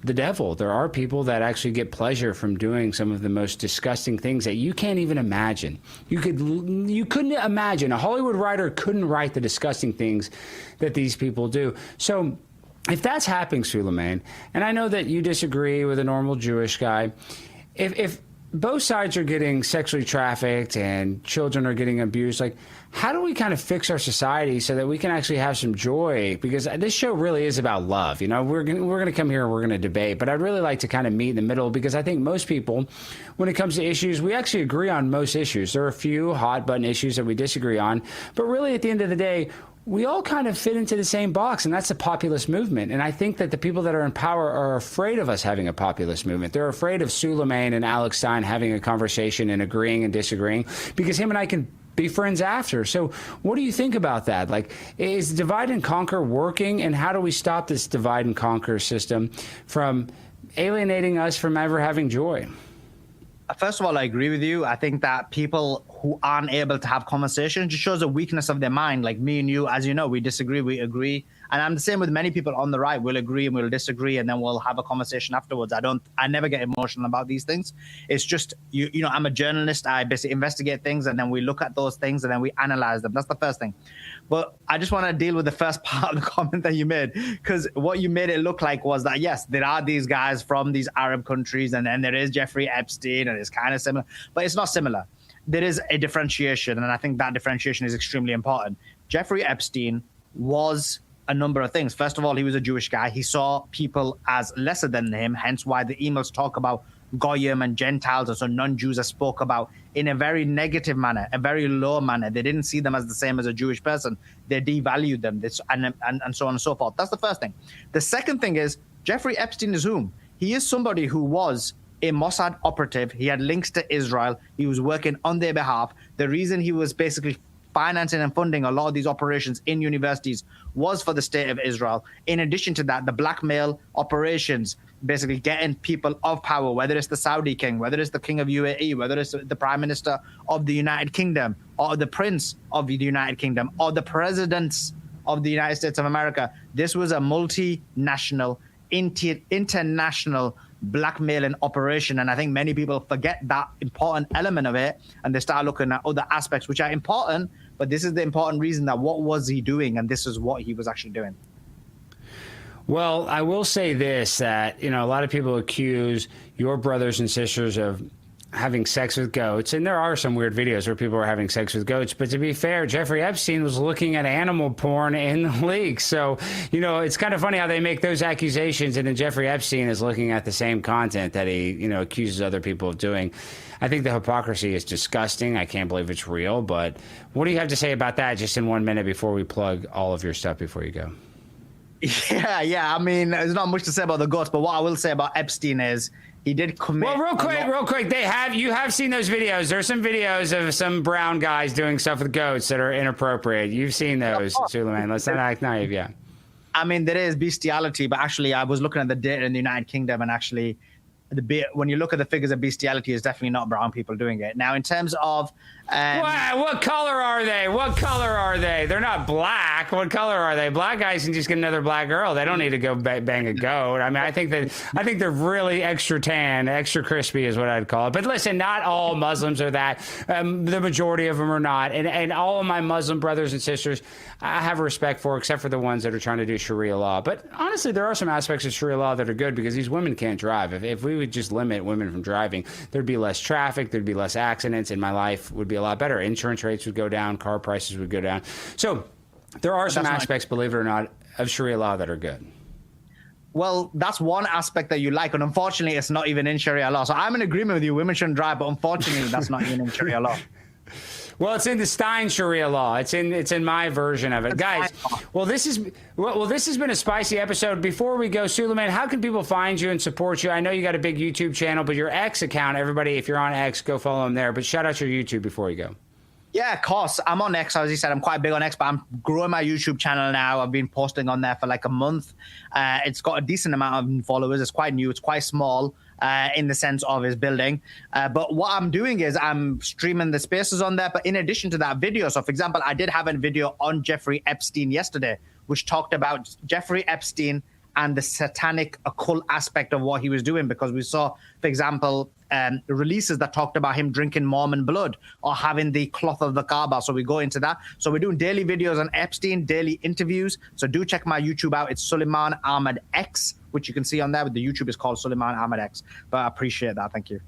the devil. There are people that actually get pleasure from doing some of the most disgusting things that you can't even imagine. You couldn't imagine. A Hollywood writer couldn't write the disgusting things that these people do. So if that's happening, Sulaiman, and I know that you disagree with a normal Jewish guy, if both sides are getting sexually trafficked and children are getting abused, like, how do we kind of fix our society so that we can actually have some joy? Because this show really is about love. We're going to come here and we're going to debate, but I'd really like to kind of meet in the middle, because I think most people, when it comes to issues, we actually agree on most issues. There are a few hot button issues that we disagree on, but really at the end of the day, we all kind of fit into the same box, and that's the populist movement. And I think that the people that are in power are afraid of us having a populist movement. They're afraid of Sulaiman and Alex Stein having a conversation and agreeing and disagreeing, because him and I can be friends after. So what do you think about that? Like, is divide and conquer working, and how do we stop this divide and conquer system from alienating us from ever having joy? First of all, I agree with you. I think that people who aren't able to have conversations just shows a weakness of their mind. Like me and you, as you know, we disagree, we agree. And I'm the same with many people on the right. We'll agree and we'll disagree, and then we'll have a conversation afterwards. I never get emotional about these things. It's just, I'm a journalist. I basically investigate things, and then we look at those things and then we analyze them. That's the first thing. But I just want to deal with the first part of the comment that you made, because what you made it look like was that, yes, there are these guys from these Arab countries, and then there is Jeffrey Epstein, and it's kind of similar, but it's not similar. There is a differentiation, and I think that differentiation is extremely important. Jeffrey Epstein was a number of things. First of all, he was a Jewish guy. He saw people as lesser than him, hence why the emails talk about Goyim and Gentiles, and so non-Jews are spoke about in a very negative manner, a very low manner. They didn't see them as the same as a Jewish person. They devalued them, and so on and so forth. That's the first thing. The second thing is, Jeffrey Epstein is whom? He is somebody who was a Mossad operative. He had links to Israel. He was working on their behalf. The reason he was basically financing and funding a lot of these operations in universities was for the state of Israel. In addition to that, the blackmail operations, basically getting people of power, whether it's the Saudi king, whether it's the king of UAE, whether it's the prime minister of the United Kingdom, or the prince of the United Kingdom, or the presidents of the United States of America. This was a multinational, international blackmailing operation, and I think many people forget that important element of it, and they start looking at other aspects which are important, but this is the important reason that what was he doing, and this is what he was actually doing. Well, I will say this, that, a lot of people accuse your brothers and sisters of having sex with goats, and there are some weird videos where people are having sex with goats, but to be fair, Jeffrey Epstein was looking at animal porn in the leak. So, it's kind of funny how they make those accusations, and then Jeffrey Epstein is looking at the same content that he, accuses other people of doing. I think the hypocrisy is disgusting. I can't believe it's real, but what do you have to say about that just in 1 minute before we plug all of your stuff before you go? Yeah. I mean, there's not much to say about the goats, but what I will say about Epstein is he did commit. Well, real quick, you have seen those videos. There's some videos of some brown guys doing stuff with goats that are inappropriate. You've seen those, Sulaiman. Let's not act naive, yeah. I mean, there is bestiality, but actually, I was looking at the data in the United Kingdom, and actually, when you look at the figures of bestiality, it's definitely not brown people doing it. Now, in terms of what color are they? What color are they? They're not black. What color are they? Black guys can just get another black girl. They don't need to go bang a goat. I mean, I think they're really extra tan, extra crispy is what I'd call it. But listen, not all Muslims are that. The majority of them are not. And all of my Muslim brothers and sisters, I have respect for, except for the ones that are trying to do Sharia law. But honestly, there are some aspects of Sharia law that are good because these women can't drive. If we would just limit women from driving, there'd be less traffic, there'd be less accidents, and my life would be a lot better. Insurance rates would go down, car prices would go down. So there are some aspects, believe it or not, of Sharia law that are good. Well, that's one aspect that you like, and unfortunately, it's not even in Sharia law. So I'm in agreement with you. Women shouldn't drive, but unfortunately, that's not even in Sharia law. Well, it's in the Stein Sharia law. It's in my version of it, guys. Well, this has been a spicy episode. Before we go, Sulaiman, how can people find you and support you? I know you got a big YouTube channel, but your X account, everybody, if you're on X, go follow them there. But shout out your YouTube before you go. Yeah, of course. I'm on X. As you said, I'm quite big on X, but I'm growing my YouTube channel now. I've been posting on there for like a month. It's got a decent amount of followers. It's quite new. It's quite small. In the sense of his building. But what I'm doing is I'm streaming the spaces on there. But in addition to that video, so for example, I did have a video on Jeffrey Epstein yesterday, which talked about Jeffrey Epstein and the satanic occult aspect of what he was doing, because we saw, for example, releases that talked about him drinking Mormon blood or having the cloth of the Kaaba. So we go into that. So we're doing daily videos on Epstein, daily interviews. So do check my YouTube out. It's Sulaiman Ahmed X, which you can see on there, but the YouTube is called Sulaiman Ahmed X. But I appreciate that. Thank you.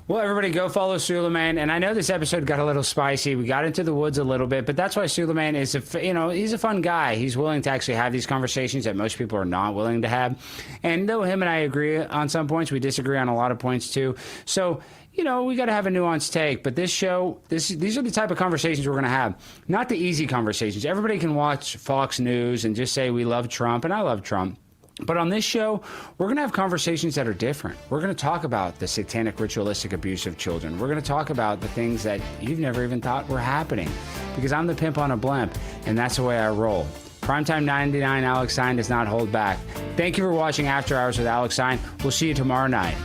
Well, everybody go follow Sulaiman. And I know this episode got a little spicy. We got into the woods a little bit, but that's why Sulaiman is, he's a fun guy. He's willing to actually have these conversations that most people are not willing to have. And though him and I agree on some points, we disagree on a lot of points too. So, we got to have a nuanced take. But this show, these are the type of conversations we're going to have. Not the easy conversations. Everybody can watch Fox News and just say we love Trump, and I love Trump. But on this show, we're going to have conversations that are different. We're going to talk about the satanic ritualistic abuse of children. We're going to talk about the things that you've never even thought were happening, because I'm the pimp on a blimp, and that's the way I roll. Primetime 99, Alex Stein does not hold back. Thank you for watching After Hours with Alex Stein. We'll see you tomorrow night.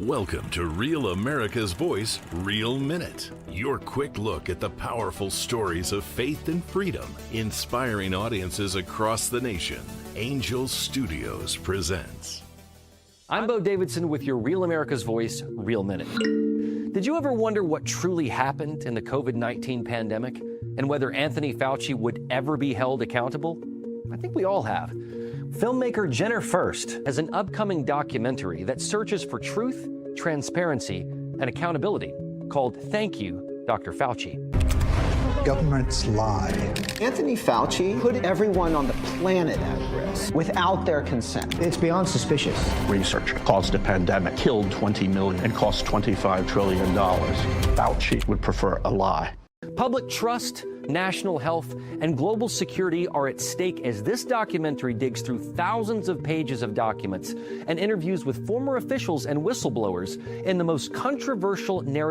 Welcome to Real America's Voice, Real Minute. Your quick look at the powerful stories of faith and freedom, inspiring audiences across the nation. Angel Studios presents. I'm Bo Davidson with your Real America's Voice, Real Minute. Did you ever wonder what truly happened in the COVID-19 pandemic and whether Anthony Fauci would ever be held accountable? I think we all have. Filmmaker Jenner First has an upcoming documentary that searches for truth, transparency, and accountability called Thank You, Dr. Fauci. Governments lie. Anthony Fauci put everyone on the planet at risk without their consent. It's beyond suspicious. Research caused a pandemic, killed 20 million, and cost $25 trillion. Fauci would prefer a lie. Public trust, national health, and global security are at stake as this documentary digs through thousands of pages of documents and interviews with former officials and whistleblowers in the most controversial narrative